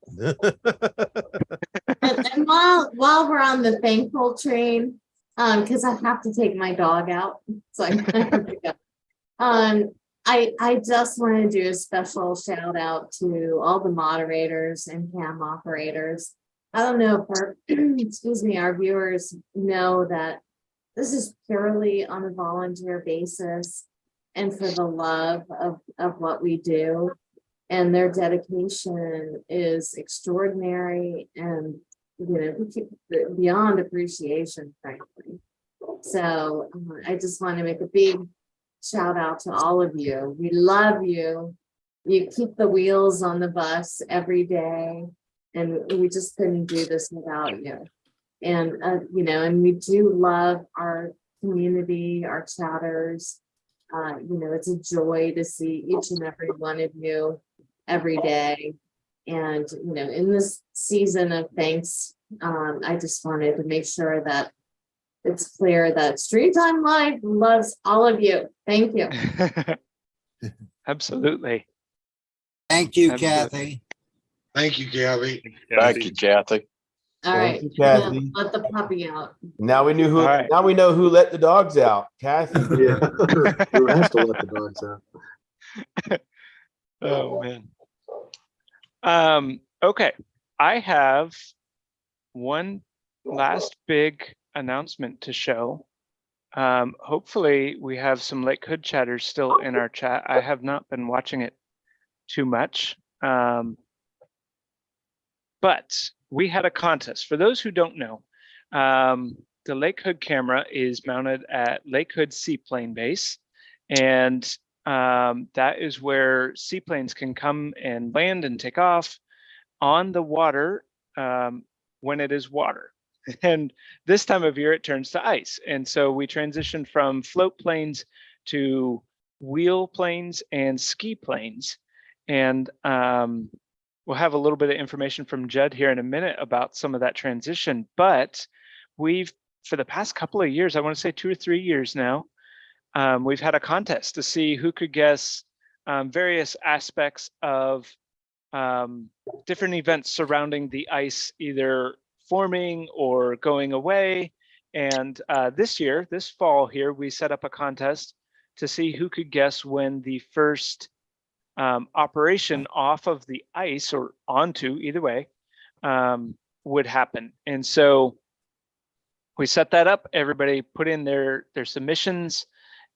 And while we're on the thankful train, because I have to take my dog out, so I have to go. I just want to do a special shout out to all the moderators and cam operators. I don't know if our excuse me, our viewers know that this is purely on a volunteer basis and for the love of what we do. And their dedication is extraordinary and beyond appreciation, frankly. So I just want to make a big shout out to all of you. We love you. You keep the wheels on the bus every day, and we just couldn't do this without you. And and we do love our community, our chatters. It's a joy to see each and every one of you every day. And in this season of thanks, I just wanted to make sure that it's clear that StreamTime Live loves all of you. Thank you. Absolutely. Thank you, Absolutely. Kathy. Thank you, Gabby. Thank you, Kathy. All right, you, Kathy. let the puppy out. Now we knew who. All right. Now we know who let the dogs out. Kathy. Yeah. Who has to let the dogs out? Oh man. Okay. I have one last big announcement to show. Hopefully we have some Lake Hood chatters still in our chat. I have not been watching it too much. But we had a contest. For those who don't know, the Lake Hood camera is mounted at Lake Hood Seaplane Base. And that is where seaplanes can come and land and take off on the water when it is water. And this time of year, it turns to ice. And so we transitioned from float planes to wheel planes and ski planes. And we'll have a little bit of information from Judd here in a minute about some of that transition. But we've, for the past couple of years, I want to say 2 or 3 years now, we've had a contest to see who could guess various aspects of different events surrounding the ice, either forming or going away. And this fall here, we set up a contest to see who could guess when the first operation off of the ice or onto, either way, would happen. And so we set that up, everybody put in their submissions,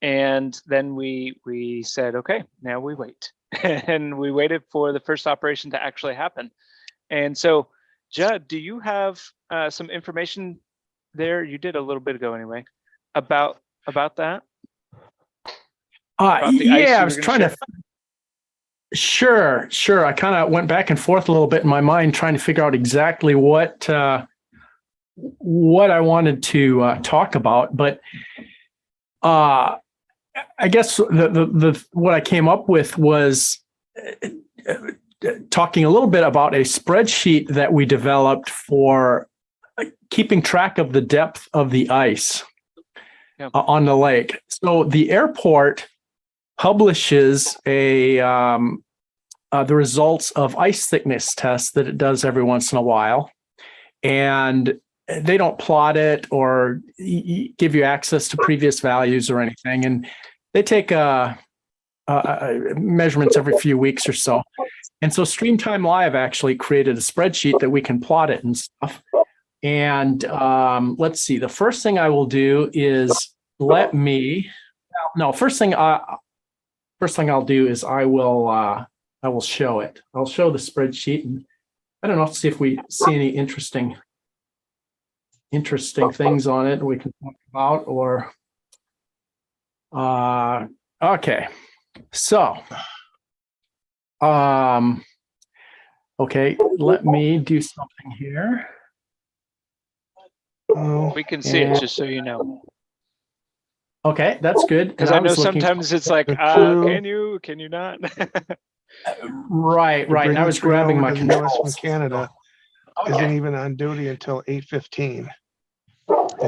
and then we said, okay, now we wait. And we waited for the first operation to actually happen. And so, Judd, do you have some information there? You did a little bit ago anyway, about that? About the ice Yeah, you I were was gonna trying share? to. Sure. I kind of went back and forth a little bit in my mind, trying to figure out exactly what I wanted to talk about. But I guess the what I came up with was talking a little bit about a spreadsheet that we developed for keeping track of the depth of the ice on the lake. So the airport publishes the results of ice thickness tests that it does every once in a while. And they don't plot it or give you access to previous values or anything. And they take measurements every few weeks or so. And so StreamTime Live actually created a spreadsheet that we can plot it and stuff. And let's see, the first thing I will do is first thing I'll do is I will show it. I'll show the spreadsheet, and I don't know, see if we see any interesting things on it we can talk about, or okay. So Okay, let me do something here. We can see it, just so you know. Okay, that's good. Because And I know was looking sometimes it's like, True. can you not? right. And I was grabbing my US controls. from Canada isn't even on duty until 8:15.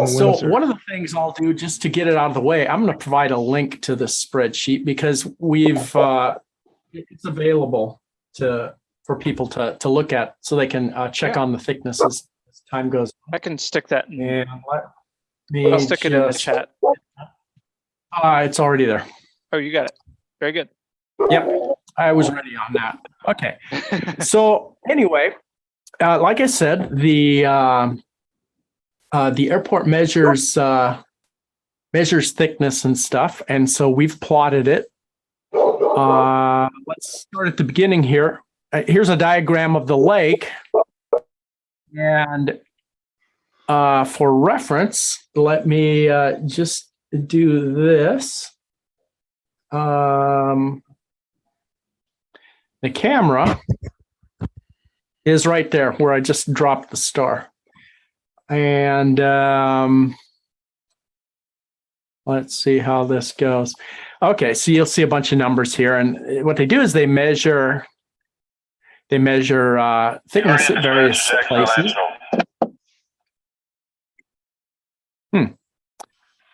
So one of the things I'll do just to get it out of the way, I'm going to provide a link to this spreadsheet because we've it's available for people to look at so they can check on the thicknesses as time goes on. I can stick that in. And let me I'll stick it in the chat. It's already there. Oh, you got it. Very good. Yep, I was ready on that. Okay. So anyway, like I said, the airport measures thickness and stuff, and so we've plotted it. Let's start at the beginning here. Here's a diagram of the lake, and for reference, let me just do this. The camera is right there where I just dropped the star. And let's see how this goes. Okay, so you'll see a bunch of numbers here. And what they do is they measure thickness at various places.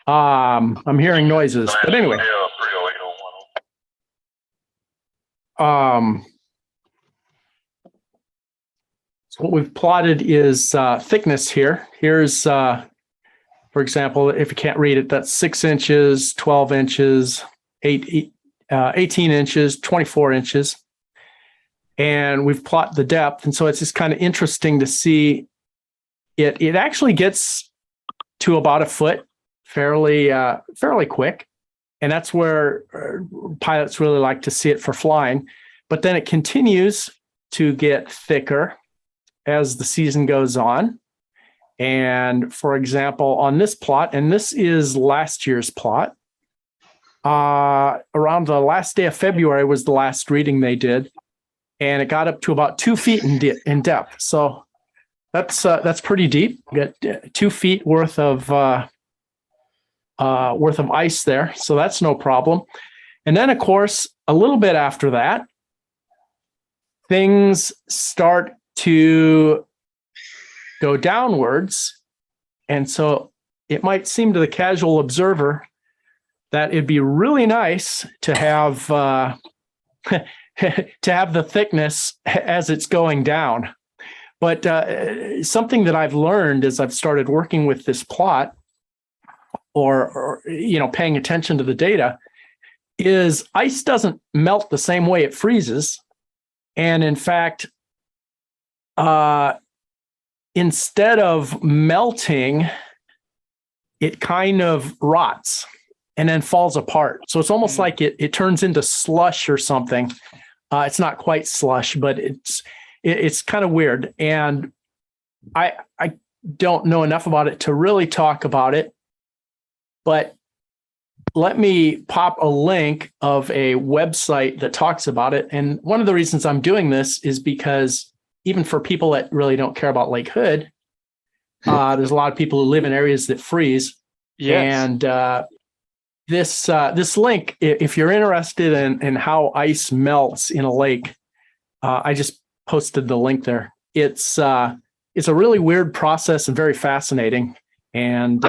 I'm hearing noises, but anyway. So what we've plotted is thickness here. Here's, for example, if you can't read it, that's 6 inches, 12 inches, 18 inches, 24 inches. And we've plotted the depth. And so it's just kind of interesting to see it actually gets to about a foot fairly quick. And that's where pilots really like to see it for flying. But then it continues to get thicker as the season goes on. And for example, on this plot, and this is last year's plot, around the last day of February was the last reading they did. And it got up to about 2 feet in depth. So that's pretty deep. You got 2 feet worth of ice there. So that's no problem. And then, of course, a little bit after that, things start to go downwards. And so it might seem to the casual observer that it'd be really nice to have to have the thickness as it's going down. But something that I've learned as I've started working with this plot or paying attention to the data is ice doesn't melt the same way it freezes. And in fact, instead of melting, it kind of rots and then falls apart. So it's almost like it turns into slush or something. It's not quite slush, but it's kind of weird. And I don't know enough about it to really talk about it, but let me pop a link of a website that talks about it. And one of the reasons I'm doing this is because even for people that really don't care about Lake Hood, there's a lot of people who live in areas that freeze. Yes. And this link, if you're interested in how ice melts in a lake, I just posted the link there. It's a really weird process and very fascinating. And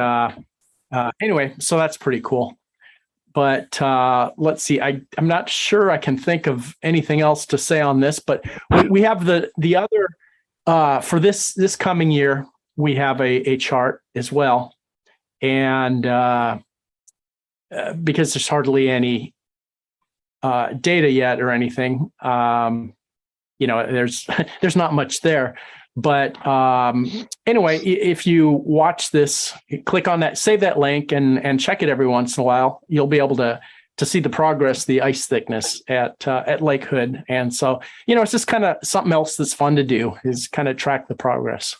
anyway, so that's pretty cool. But let's see, I'm not sure I can think of anything else to say on this, but we have the other, for this coming year, we have a chart as well. And because there's hardly any data yet or anything, there's not much there. But anyway, if you watch this, click on that, save that link and check it every once in a while, you'll be able to see the progress, the ice thickness at Lake Hood. And so, it's just kind of something else that's fun to do is kind of track the progress.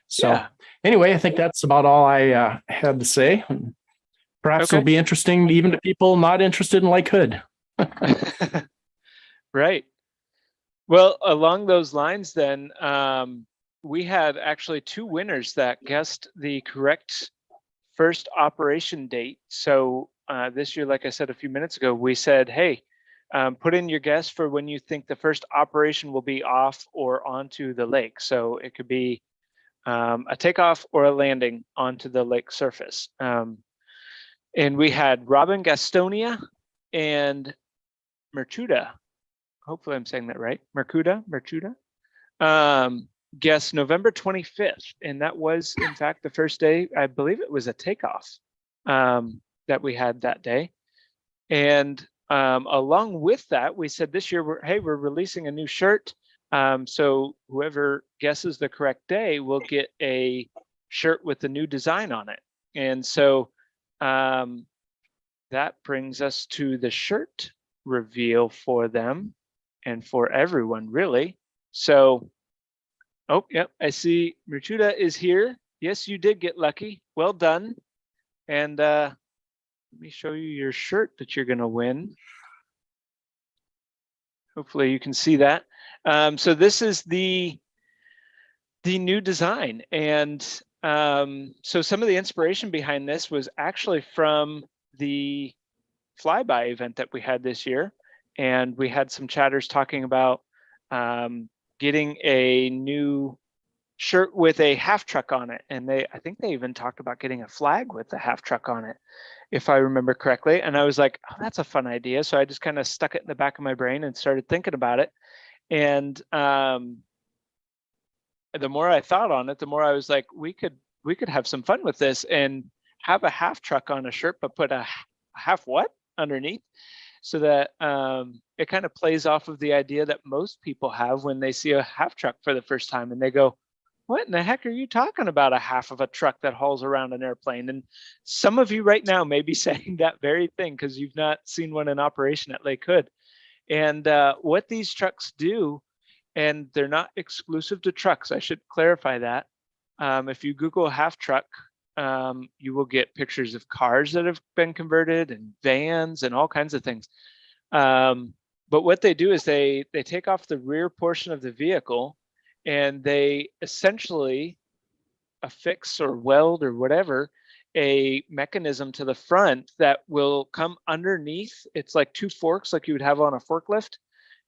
So anyway, I think that's about all I had to say. Perhaps it'll be interesting even to people not interested in Lake Hood. Right. Well, along those lines, then we had actually 2 winners that guessed the correct first operation date. So this year, like I said a few minutes ago, we said, hey, put in your guess for when you think the first operation will be off or onto the lake. So it could be a takeoff or a landing onto the lake surface. And we had Robin Gastonia and Mercuda. Hopefully I'm saying that right. Mercuda. Guess November 25th. And that was in fact the first day, I believe it was a takeoff that we had that day. And along with that, we said this year, we're releasing a new shirt. So whoever guesses the correct day will get a shirt with the new design on it. And so that brings us to the shirt reveal for them and for everyone, really. So, oh, yep, I see Mercuda is here. Yes, you did get lucky. Well done. And let me show you your shirt that you're going to win. Hopefully you can see that. So this is the new design. And so some of the inspiration behind this was actually from the flyby event that we had this year. And we had some chatters talking about getting a new shirt with a half truck on it. And I think they even talked about getting a flag with the half truck on it, if I remember correctly. And I was like, oh, that's a fun idea. So I just kind of stuck it in the back of my brain and started thinking about it. And the more I thought on it, the more I was like, we could have some fun with this and have a half truck on a shirt, but put a half what underneath, so that it kind of plays off of the idea that most people have when they see a half truck for the first time and they go, what in the heck are you talking about, a half of a truck that hauls around an airplane? And some of you right now may be saying that very thing because you've not seen one in operation at Lake Hood. And what these trucks do, and they're not exclusive to trucks, I should clarify that. If you Google half truck, you will get pictures of cars that have been converted and vans and all kinds of things. But what they do is they take off the rear portion of the vehicle and they essentially affix or weld or whatever a mechanism to the front that will come underneath. It's like 2 forks like you would have on a forklift,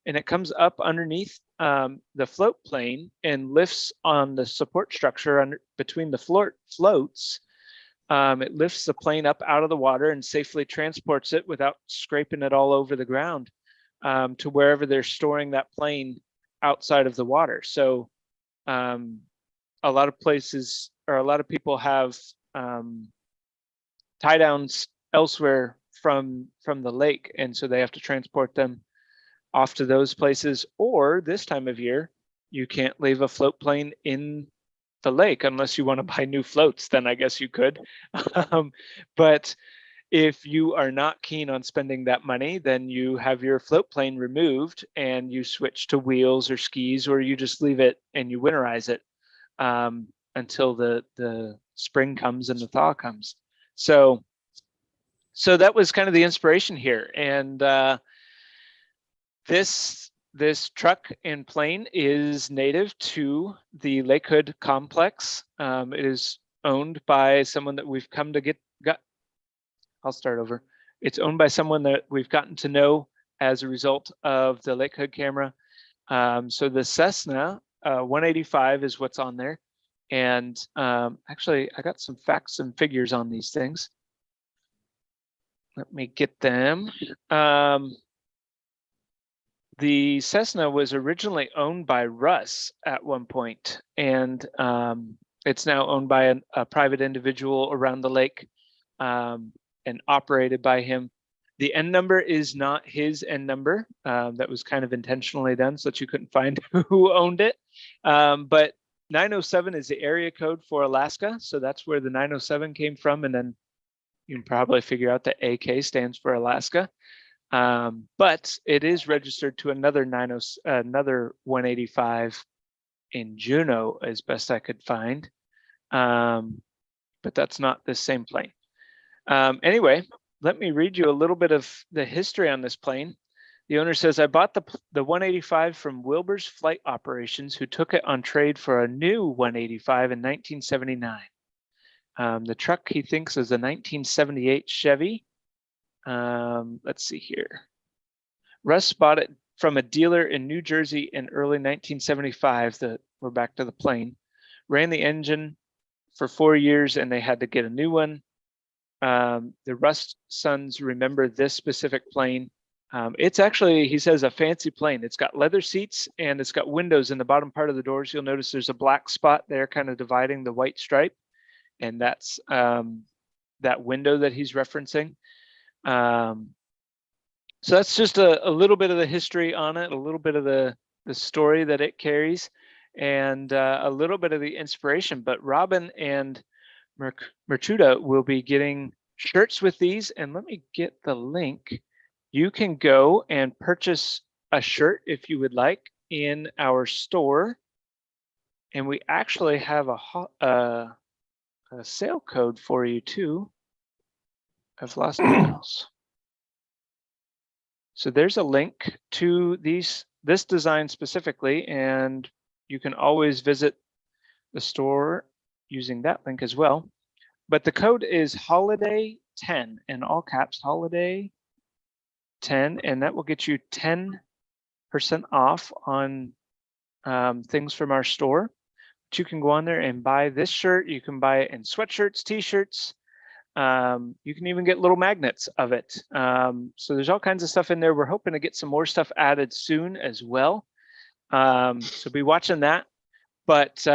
and it comes up underneath the float plane and lifts on the support structure between the floats. It lifts the plane up out of the water and safely transports it without scraping it all over the ground to wherever they're storing that plane outside of the water. So a lot of places, or a lot of people have tie downs elsewhere from the lake, and so they have to transport them off to those places. Or this time of year, you can't leave a float plane in the lake unless you want to buy new floats. Then I guess you could. But if you are not keen on spending that money, then you have your float plane removed and you switch to wheels or skis, or you just leave it and you winterize it until the spring comes and the thaw comes. So that was kind of the inspiration here. And this truck and plane is native to the Lake Hood complex. It is owned by someone that we've come to I'll start over. It's owned by someone that we've gotten to know as a result of the Lake Hood camera. So the Cessna 185 is what's on there. And actually, I got some facts and figures on these things. Let me get them. The Cessna was originally owned by Russ at one point, and it's now owned by a private individual around the lake and operated by him. The N number is not his N number. That was kind of intentionally done so that you couldn't find who owned it. But 907 is the area code for Alaska, so that's where the 907 came from, and then you can probably figure out that AK stands for Alaska. But it is registered to another 185 in Juneau, as best I could find. But that's not the same plane. Anyway, let me read you a little bit of the history on this plane. The owner says, I bought the 185 from Wilbur's Flight Operations, who took it on trade for a new 185 in 1979. The truck he thinks is a 1978 Chevy. Let's see here. Russ bought it from a dealer in New Jersey in early 1975. We're back to the plane. Ran the engine for 4 years and they had to get a new one. The Russ sons remember this specific plane. It's actually, he says, a fancy plane. It's got leather seats and it's got windows in the bottom part of the doors. You'll notice there's a black spot there kind of dividing the white stripe. And that's that window that he's referencing. So that's just a little bit of the history on it, a little bit of the story that it carries, and a little bit of the inspiration. But Robin and Merchuda will be getting shirts with these, and let me get the link. You can go and purchase a shirt if you would like in our store, and we actually have a sale code for you too. I've lost the mouse. So there's a link to this design specifically, and you can always visit the store using that link as well. But the code is holiday 10 in all caps, holiday 10, and that will get you 10% off on things from our store. But you can go on there and buy this shirt. You can buy it in sweatshirts, t-shirts. You can even get little magnets of it. So there's all kinds of stuff in there. We're hoping to get some more stuff added soon as well. So be watching that. But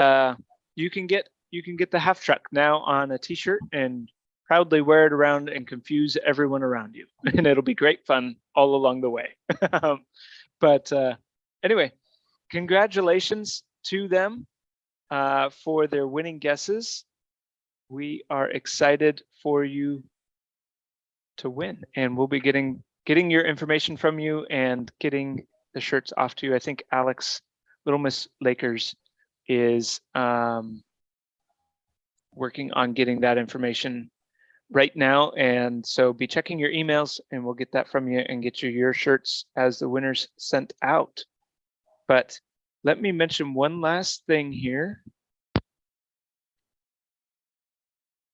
you can get the half truck now on a t-shirt and proudly wear it around and confuse everyone around you. And it'll be great fun all along the way. But anyway, congratulations to them for their winning guesses. We are excited for you to win, and we'll be getting your information from you and getting the shirts off to you. I think Alex, Little Miss Lakers, is working on getting that information right now, and so be checking your emails, and we'll get that from you and get you your shirts as the winners sent out. But let me mention one last thing here.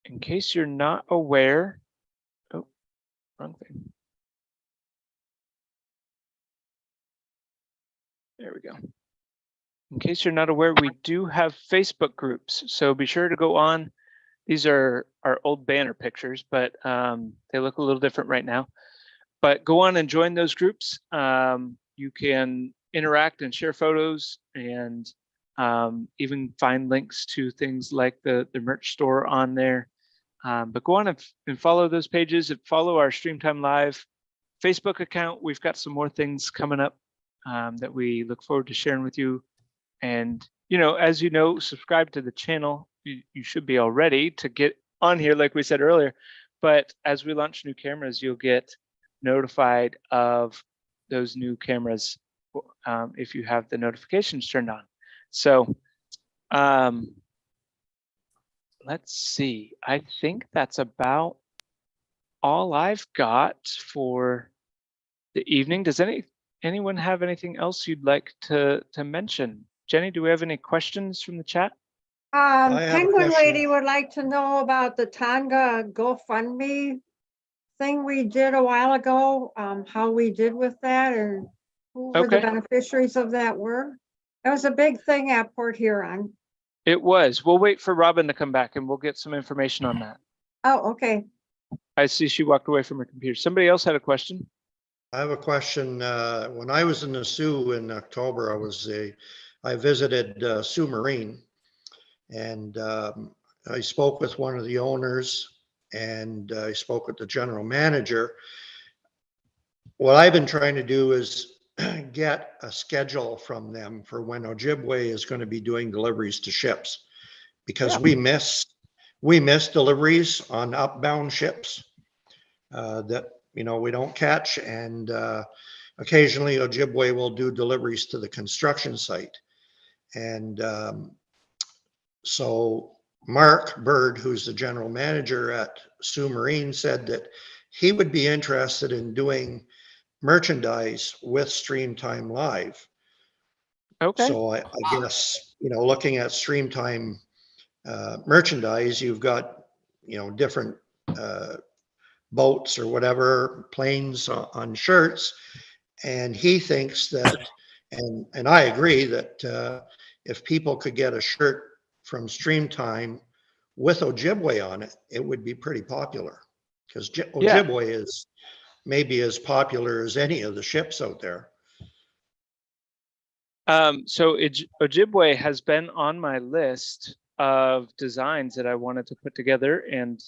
In case you're not aware, oh, wrong thing. There we go. In case you're not aware, we do have Facebook groups, so be sure to go on. These are our old banner pictures, but they look a little different right now. But go on and join those groups. You can interact and share photos and even find links to things like the merch store on there. But go on and follow those pages and follow our StreamTime Live Facebook account. We've got some more things coming up that we look forward to sharing with you. And, as you know, subscribe to the channel. You should be all ready to get on here, like we said earlier. But as we launch new cameras, you'll get notified of those new cameras if you have the notifications turned on. So, let's see. I think that's about all I've got for the evening. Does anyone have anything else you'd like to mention? Jenny, do we have any questions from the chat? have a Penguin question. Lady would like to know about the Tonga GoFundMe thing we did a while ago, how we did with that and who were the beneficiaries of that were. That was a big thing at Port Huron. It was. We'll wait for Robin to come back and we'll get some information on that. Oh, okay. I see she walked away from her computer. Somebody else had a question? I have a question. When I was in the Sioux in October, I visited Sioux Marine, and I spoke with one of the owners, and I spoke with the general manager. What I've been trying to do is get a schedule from them for when Ojibwe is going to be doing deliveries to ships, because we miss deliveries on outbound ships that we don't catch, and occasionally Ojibwe will do deliveries to the construction site. And so Mark Bird, who's the general manager at Sioux Marine, said that he would be interested in doing merchandise with StreamTime Live. Okay. So I guess, looking at StreamTime merchandise, you've got, different boats or whatever, planes on shirts. And he thinks that, and I agree that if people could get a shirt from StreamTime with Ojibwe on it, it would be pretty popular. Because Ojibwe is maybe as popular as any of the ships out there. So Ojibwe has been on my list of designs that I wanted to put together and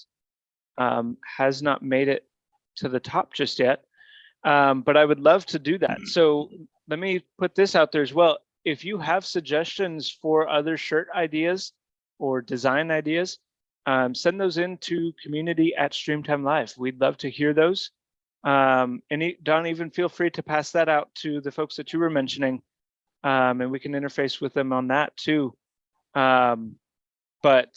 has not made it to the top just yet. But I would love to do that. So let me put this out there as well. If you have suggestions for other shirt ideas or design ideas, send those in to community@StreamTime Live. We'd love to hear those. And Don, even feel free to pass that out to the folks that you were mentioning, and we can interface with them on that too. But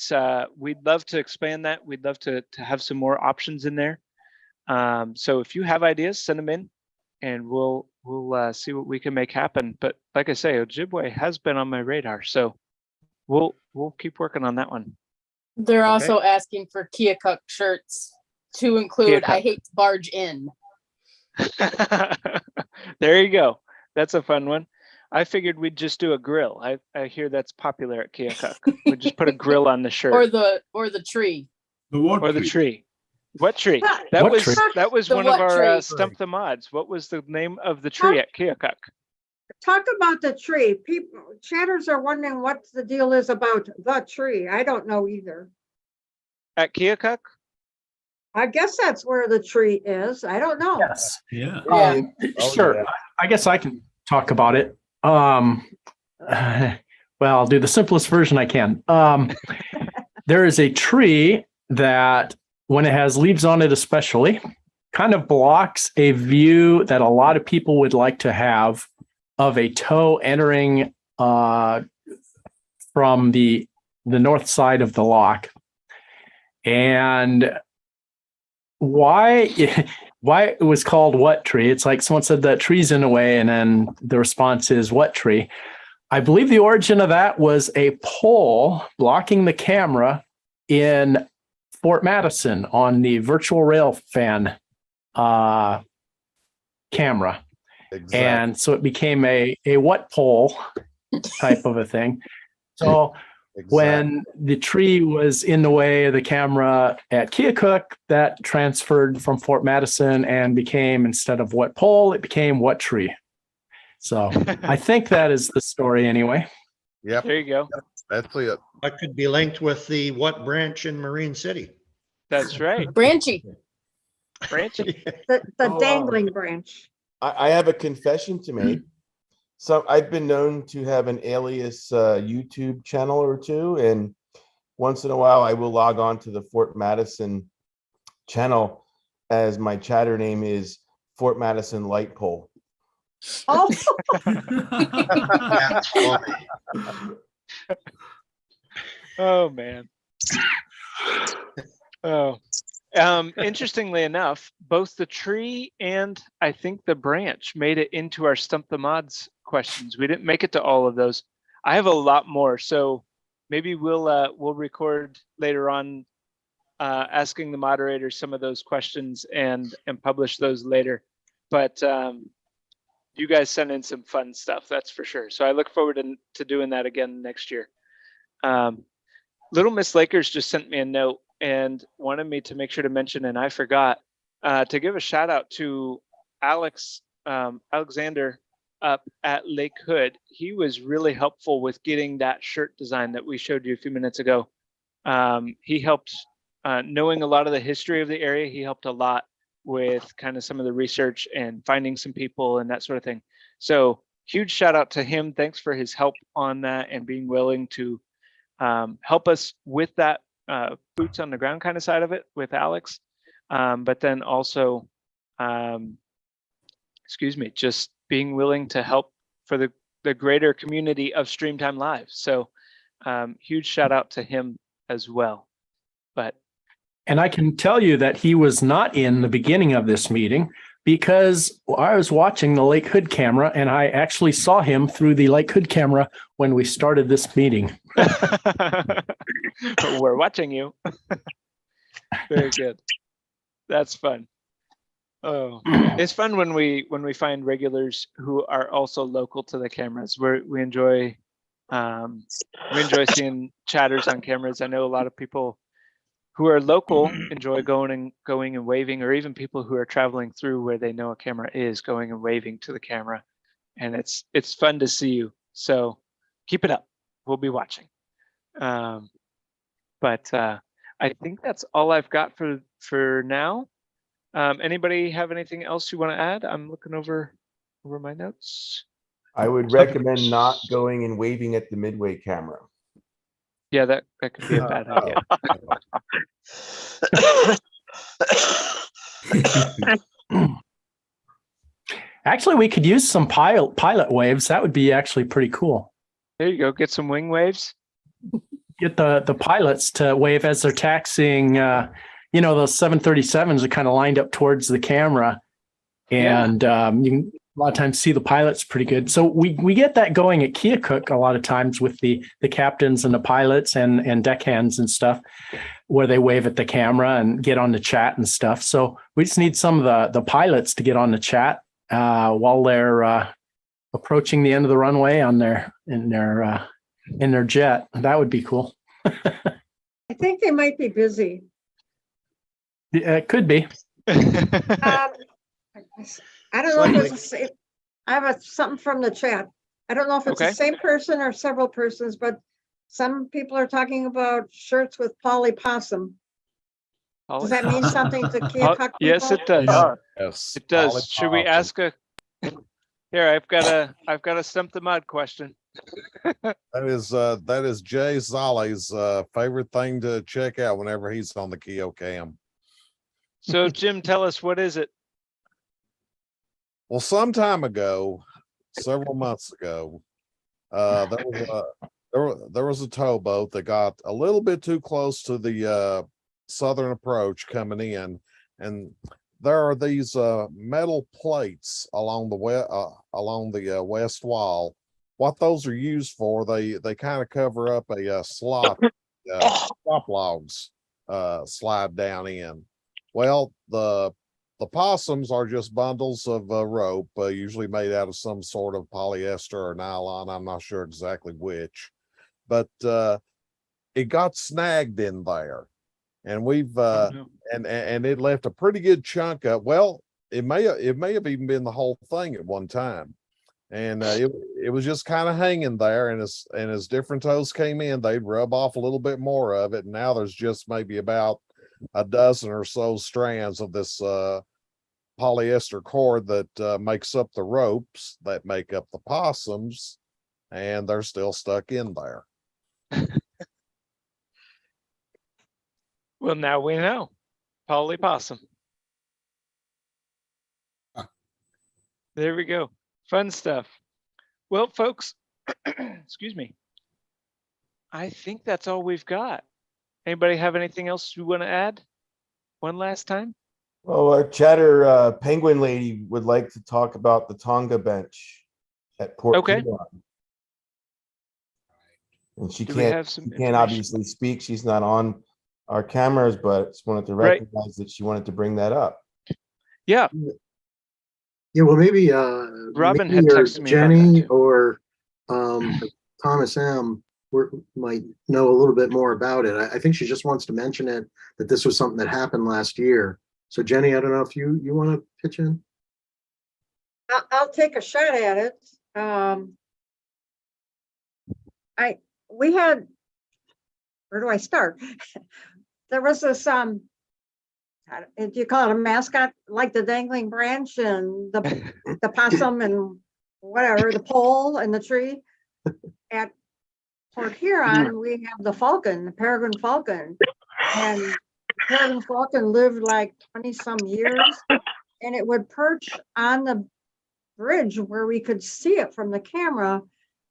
we'd love to expand that. We'd love to have some more options in there. So if you have ideas, send them in, and we'll see what we can make happen. But like I say, Ojibwe has been on my radar, so we'll keep working on that one. They're also asking for Keokuk shirts to include Keokuk. I hate to barge in. There you go. That's a fun one. I figured we'd just do a grill. I hear that's popular at Keokuk. We just put a grill on the shirt. Or the tree. The tree. What tree? That What was tree? that was The one of what our tree? Stump the Mods. What was the name of the tree at Keokuk? Talk about the tree. People, chatters are wondering what the deal is about the tree. I don't know either. At Keokuk? I guess that's where the tree is. I don't know. Yes. Yeah. Yeah. Sure. yeah. I guess I can talk about it. Well, I'll do the simplest version I can. There is a tree that, when it has leaves on it especially, kind of blocks a view that a lot of people would like to have of a tow entering from the north side of the lock. And why it was called what tree? It's like someone said that tree's in a way, and then the response is what tree? I believe the origin of that was a pole blocking the camera in Fort Madison on the virtual rail fan camera. Exactly. And so it became a what pole type of a thing. So when the tree was in the way of the camera at Keokuk, that transferred from Fort Madison and became, instead of what pole, it became what tree. So I think that is the story anyway. Yep. There you go. That's it. That could be linked with the what branch in Marine City? That's right. Branchy. Branchy. The dangling branch. I have a confession to make. So I've been known to have an alias YouTube channel or two, and once in a while I will log on to the Fort Madison channel as my chatter name is Fort Madison Light Pole. Oh, That's funny. Oh man. Oh. Interestingly enough, both the tree and I think the branch made it into our Stump the Mods questions. We didn't make it to all of those. I have a lot more, so maybe we'll record later on asking the moderators some of those questions and publish those later. But you guys sent in some fun stuff, that's for sure. So I look forward to doing that again next year. Little Miss Lakers just sent me a note and wanted me to make sure to mention, and I forgot, to give a shout out to Alexander up at Lake Hood. He was really helpful with getting that shirt design that we showed you a few minutes ago. He helped, knowing a lot of the history of the area, he helped a lot with kind of some of the research and finding some people and that sort of thing. So huge shout out to him. Thanks for his help on that and being willing to help us with that boots on the ground kind of side of it with Alex. But then also, just being willing to help for the greater community of StreamTime Live. So huge shout out to him as well. And I can tell you that he was not in the beginning of this meeting because I was watching the Lake Hood camera and I actually saw him through the Lake Hood camera when we started this meeting. We're watching you. Very good. That's fun. Oh, it's fun when we find regulars who are also local to the cameras. We enjoy seeing chatters on cameras. I know a lot of people who are local enjoy going and waving, or even people who are traveling through where they know a camera is, going and waving to the camera. And it's fun to see you. So keep it up. We'll be watching. But I think that's all I've got for now. Anybody have anything else you want to add? I'm looking over my notes. I would recommend not going and waving at the midway camera. Yeah, that could be a bad idea. Actually, we could use some pilot waves. That would be actually pretty cool. There you go. Get some wing waves. Get the pilots to wave as they're taxiing. Those 737s are kind of lined up towards the camera, and you can a lot of times see the pilots pretty good. So we get that going at Keokuk a lot of times with the captains and the pilots and deckhands and stuff, where they wave at the camera and get on the chat and stuff. So we just need some of the pilots to get on the chat while they're approaching the end of the runway in their jet. That would be cool. I think they might be busy. Yeah, it could be. I don't know if it's I have something from the chat. I don't know if it's the same person or several persons, but some people are talking about shirts with Polly Possum. Does that mean something to Keokuk people? Yes, it does. Yes, it does. Should we ask a? Here, I've got a stump the mud question. That is Jay Zolly's favorite thing to check out whenever he's on the KeoCam. So Jim, tell us, what is it? Well, some time ago, several months ago, there was a towboat that got a little bit too close to the southern approach coming in, and there are these metal plates along the west wall. What those are used for, they kind of cover up a slot logs slide down in. Well, the possums are just bundles of rope, usually made out of some sort of polyester or nylon. I'm not sure exactly which, but it got snagged in there, and we've and it left a pretty good chunk of. Well, it may have even been the whole thing at one time, and it was just kind of hanging there. And as different tows came in, they'd rub off a little bit more of it. And now there's just maybe about a dozen or so strands of this polyester cord that makes up the ropes that make up the possums, and they're still stuck in there. Well, now we know. Polly Possum. There we go. Fun stuff. Well, folks, excuse me. I think that's all we've got. Anybody have anything else you want to add? One last time? Well, our chatter penguin lady would like to talk about the Tonga bench at Port Huron. And she can't obviously speak. She's not on our cameras, but just wanted to recognize that she wanted to bring that up. Yeah. Yeah, well, maybe Robin maybe had or texted me about Jenny that too. or Thomas M. might know a little bit more about it. I think she just wants to mention it, that this was something that happened last year. So Jenny, I don't know if you want to pitch in. I'll take a shot at it. We had, where do I start? There was this if you call it a mascot, like the dangling branch and the possum and whatever, the pole and the tree. At Port Huron, we have the falcon, the peregrine falcon, and peregrine falcon lived like 20 some years, and it would perch on the bridge where we could see it from the camera,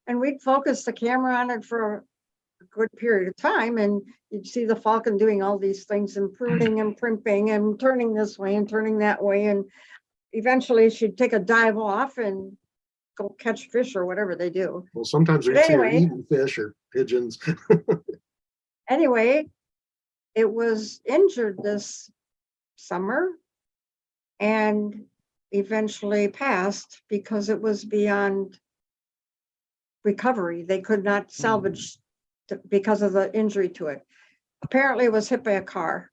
and we'd focus the camera on it for a good period of time, and you'd see the falcon doing all these things and pruning and primping and turning this way and turning that way. And eventually she'd take a dive off and go catch fish or whatever they do. Well, sometimes we But see her anyway- eating fish or pigeons. Anyway, it was injured this summer and eventually passed because it was beyond recovery. They could not salvage because of the injury to it. Apparently it was hit by a car.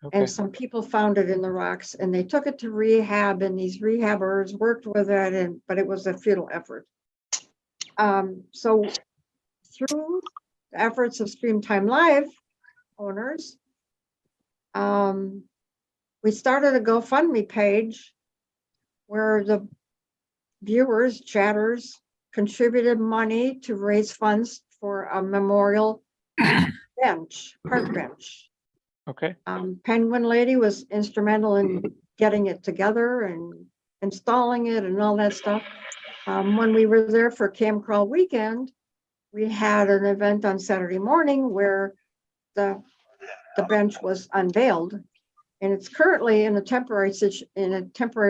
Okay. And some people found it in the rocks and they took it to rehab and these rehabbers worked with it, but it was a futile effort. So through the efforts of StreamTime Live owners, we started a GoFundMe page where the viewers, chatters, contributed money to raise funds for a memorial bench, park bench. Okay. Penguin Lady was instrumental in getting it together and installing it and all that stuff. When we were there for Cam Crawl weekend, we had an event on Saturday morning where the bench was unveiled, and it's currently in a temporary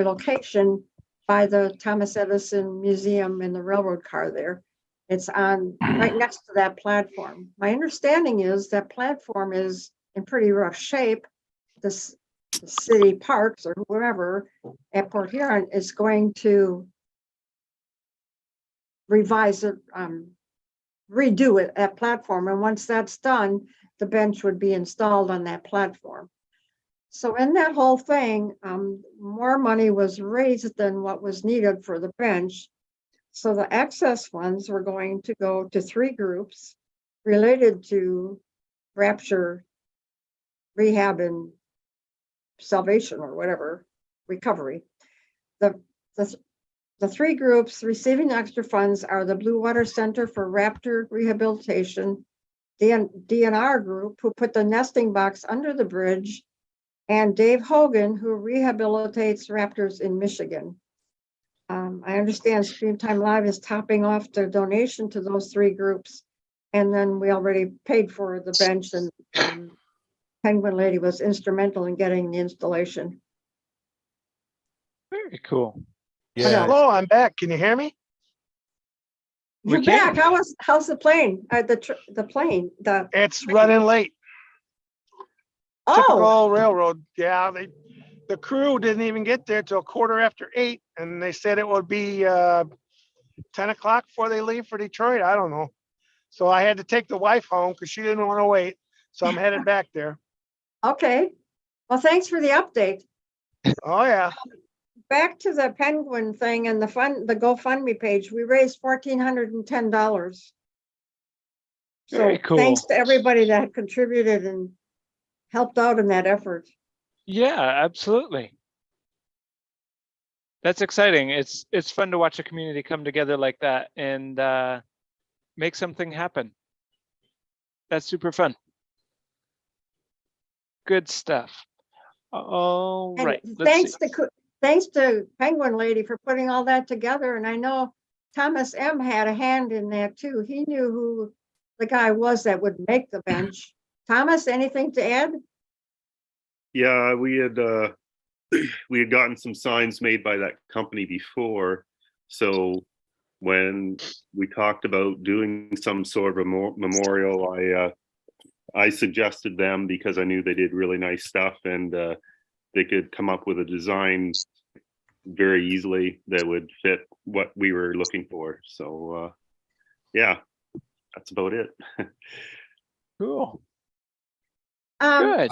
location by the Thomas Edison Museum in the railroad car there. It's on right next to that platform. My understanding is that platform is in pretty rough shape. The city parks or whoever at Port Huron is going to revise it, redo it at platform. And once that's done, the bench would be installed on that platform. So in that whole thing, more money was raised than what was needed for the bench. So the excess funds were going to go to 3 groups related to Rapture, Rehab, and Salvation, or whatever, recovery. The 3 groups receiving extra funds are the Blue Water Center for Raptor Rehabilitation, the DNR group, who put the nesting box under the bridge, and Dave Hogan, who rehabilitates raptors in Michigan. I understand StreamTime Live is topping off the donation to those 3 groups. And then we already paid for the bench, and Penguin Lady was instrumental in getting the installation. Very cool. Yeah. Hello, I'm back. Can you hear me? You're back. How's the plane? The plane. It's running late. Oh. Typical railroad. Yeah, the crew didn't even get there till 8:15, and they said it would be 10 o'clock before they leave for Detroit. I don't know. So I had to take the wife home because she didn't want to wait. So I'm headed back there. Okay. Well, thanks for the update. Oh yeah. Back to the Penguin thing and the GoFundMe page. We raised $1,410. Very cool. Thanks to everybody that contributed and helped out in that effort. Yeah, absolutely. That's exciting. It's fun to watch a community come together like that and make something happen. That's super fun. Good stuff. All And right. Let's see. thanks to Penguin Lady for putting all that together. And I know Thomas M had a hand in that too. He knew who the guy was that would make the bench. Thomas, anything to add? Yeah, we had gotten some signs made by that company before. So when we talked about doing some sort of a memorial, I suggested them because I knew they did really nice stuff, and they could come up with a design very easily that would fit what we were looking for. So yeah, that's about it. Cool. Good.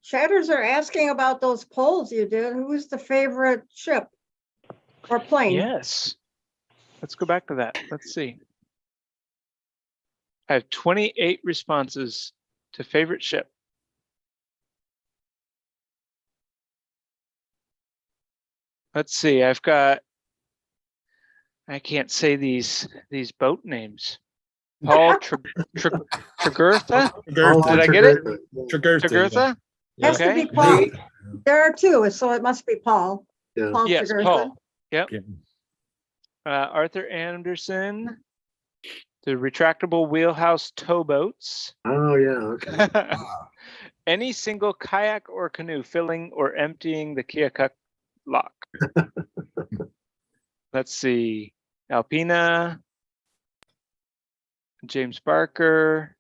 Chatters are asking about those polls you did. Who's the favorite ship or plane? Yes. Let's go back to that. Let's see. I have 28 responses to favorite ship. Let's see. I've got, I can't say these boat names. Paul Tregurtha? Did I get it? Tregurtha? Has to be Paul. There are 2, so it must be Paul. Yeah. Paul Yes, Tregurtha. Paul. Yep. Arthur Anderson, the retractable wheelhouse towboats. Oh yeah, okay. any single kayak or canoe filling or emptying the Keokuk lock. Let's see. Alpina, James Barker.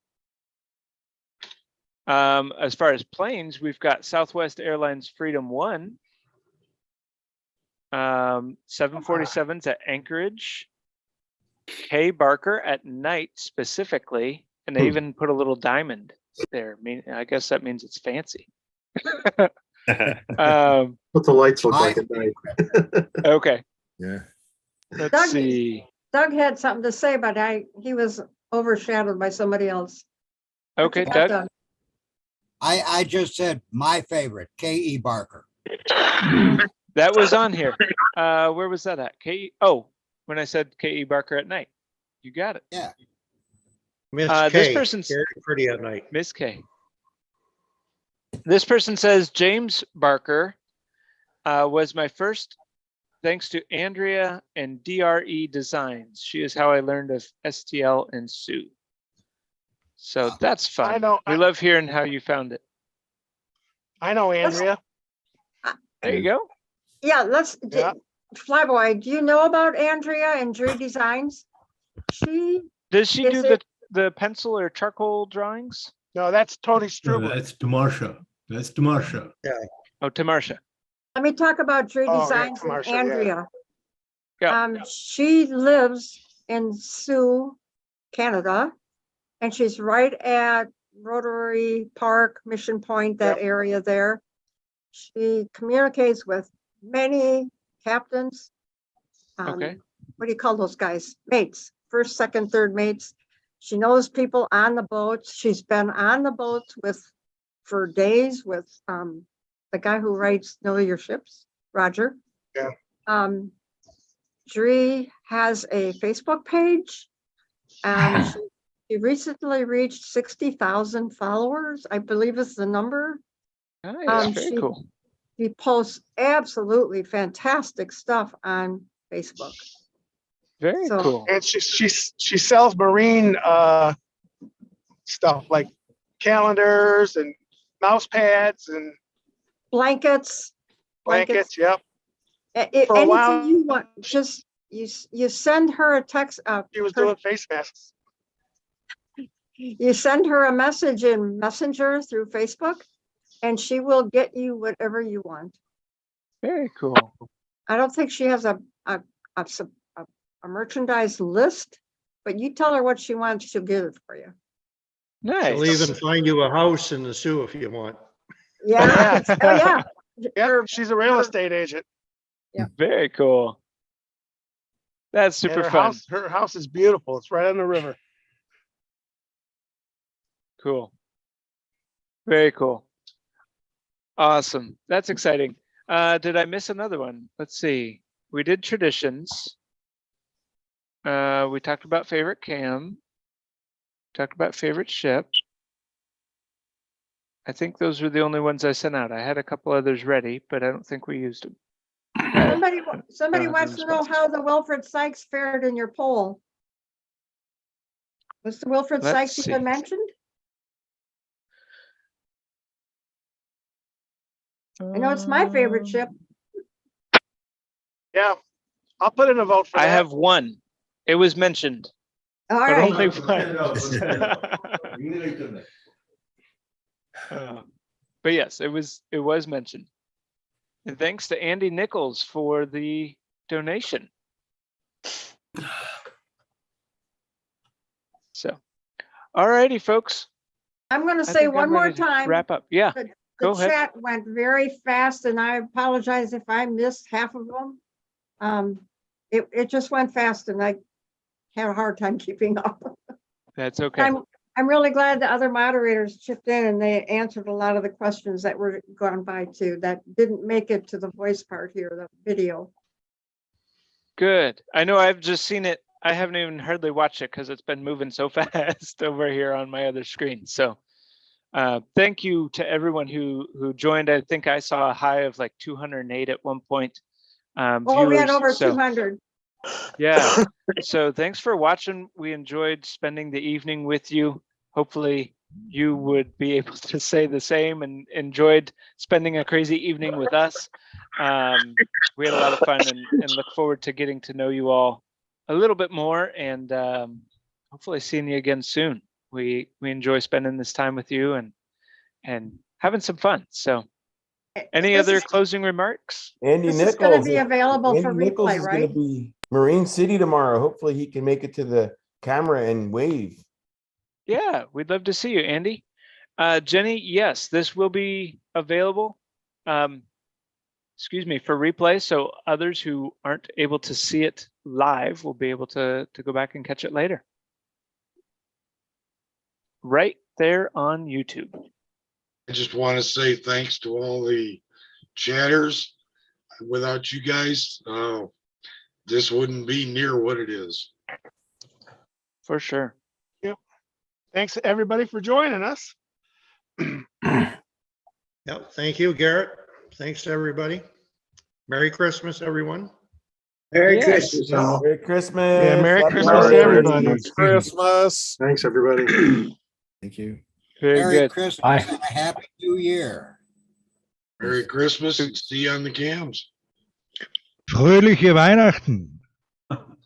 As far as planes, we've got Southwest Airlines Freedom 1. 747s at Anchorage. Kay Barker at night specifically, and they even put a little diamond there. I guess that means it's fancy. What the lights look like at night. Okay. Yeah. Let's see. Doug had something to say, but he was overshadowed by somebody else. Okay, Doug. Doug. I just said my favorite, K.E. Barker. That was on here. Where was that at? Oh, when I said K.E. Barker at night. You got it. Yeah. Miss This K, person's very pretty at night. Miss K. This person says James Barker was my first, thanks to Andrea and DRE Designs. She is how I learned of STL and Sue. So that's fun. I know. We love hearing how you found it. I know Andrea. There you go. Yeah, Yeah. Flyboy, do you know about Andrea and Dre Designs? Does she Is do it- the pencil or charcoal drawings? No, that's Tony No, Struber. that's Tamarsha. That's Tamarsha. Yeah. Oh, Tamarsha. Let me talk about Dre Oh, yeah, Designs and Marsha, yeah. Andrea. Yeah. She lives in Sioux, Canada, and she's right at Rotary Park, Mission Point, that area there. She communicates with many captains. Okay. What do you call those guys? Mates, first, second, third mates. She knows people on the boats. She's been on the boats for days with the guy who writes Know Your Ships, Roger. Yeah. Dree has a Facebook page. She recently reached 60,000 followers, I believe is the number. Nice, very cool. She posts absolutely fantastic stuff on Facebook. Very cool. And she sells marine stuff like calendars and mouse pads and Blankets. blankets. Yep. For a Anything while, you want, just you send her a text. She was doing face masks. You send her a message in Messenger through Facebook, and she will get you whatever you want. Very cool. I don't think she has a merchandise list, but you tell her what she wants, she'll get it for you. Nice. She'll even find you a house in the Sioux if you want. Yeah. Oh yeah. Yeah, she's a real estate agent. Yeah. Very cool. That's And super fun. Her house is beautiful. It's right on the river. Cool. Very cool. Awesome. That's exciting. Did I miss another one? Let's see. We did traditions. We talked about favorite cam. Talked about favorite ship. I think those were the only ones I sent out. I had a couple others ready, but I don't think we used them. Somebody wants to know how the Wilfred Sykes fared in your poll. Was the Wilfred Let's Sykes even see. mentioned? I know it's my favorite ship. Yeah, I'll put in a vote for I that. have one. It was mentioned. All but right. only one. But yes, it was mentioned. And thanks to Andy Nichols for the donation. So, all righty, folks. I'm going to I say think I'm one more ready to time. wrap up. Yeah, The go ahead. chat went very fast, and I apologize if I missed half of them. It just went fast, and I had a hard time keeping up. That's okay. I'm really glad the other moderators chipped in and they answered a lot of the questions that were gone by too, that didn't make it to the voice part here, the video. Good. I know I've just seen it. I haven't even hardly watched it because it's been moving so fast over here on my other screen. So thank you to everyone who joined. I think I saw a high of like 208 at one point. Oh, we had viewers. over So, 200. yeah. So thanks for watching. We enjoyed spending the evening with you. Hopefully you would be able to say the same and enjoyed spending a crazy evening with us. We had a lot of fun and look forward to getting to know you all a little bit more and hopefully seeing you again soon. We enjoy spending this time with you and having some fun. So any This other is- closing remarks? Andy This Nichols. is gonna be available for Andy Nichols replay, is gonna right? be Marine City tomorrow. Hopefully he can make it to the camera and wave. Yeah, we'd love to see you, Andy. Jenny, yes, this will be available. Excuse me, for replay. So others who aren't able to see it live will be able to go back and catch it later. Right there on YouTube. I just want to say thanks to all the chatters. Without you guys, this wouldn't be near what it is. For sure. Yep. Thanks everybody for joining us. Yep, thank you, Garrett. Thanks, everybody. Merry Christmas, everyone. Merry Yes. Christmas, all. Merry Christmas. Yeah, Merry Happy Christmas to holidays. everybody. Christmas. Thanks, everybody. Thank you. Very Merry good. Christmas Bye. and a Happy New Year. Merry Christmas and see you on the cams. Fröhliche Weihnachten.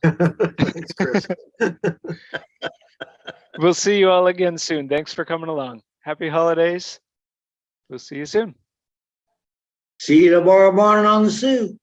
Thanks, Chris. We'll see you all again soon. Thanks for coming along. Happy holidays. We'll see you soon. See you tomorrow morning on the Sioux.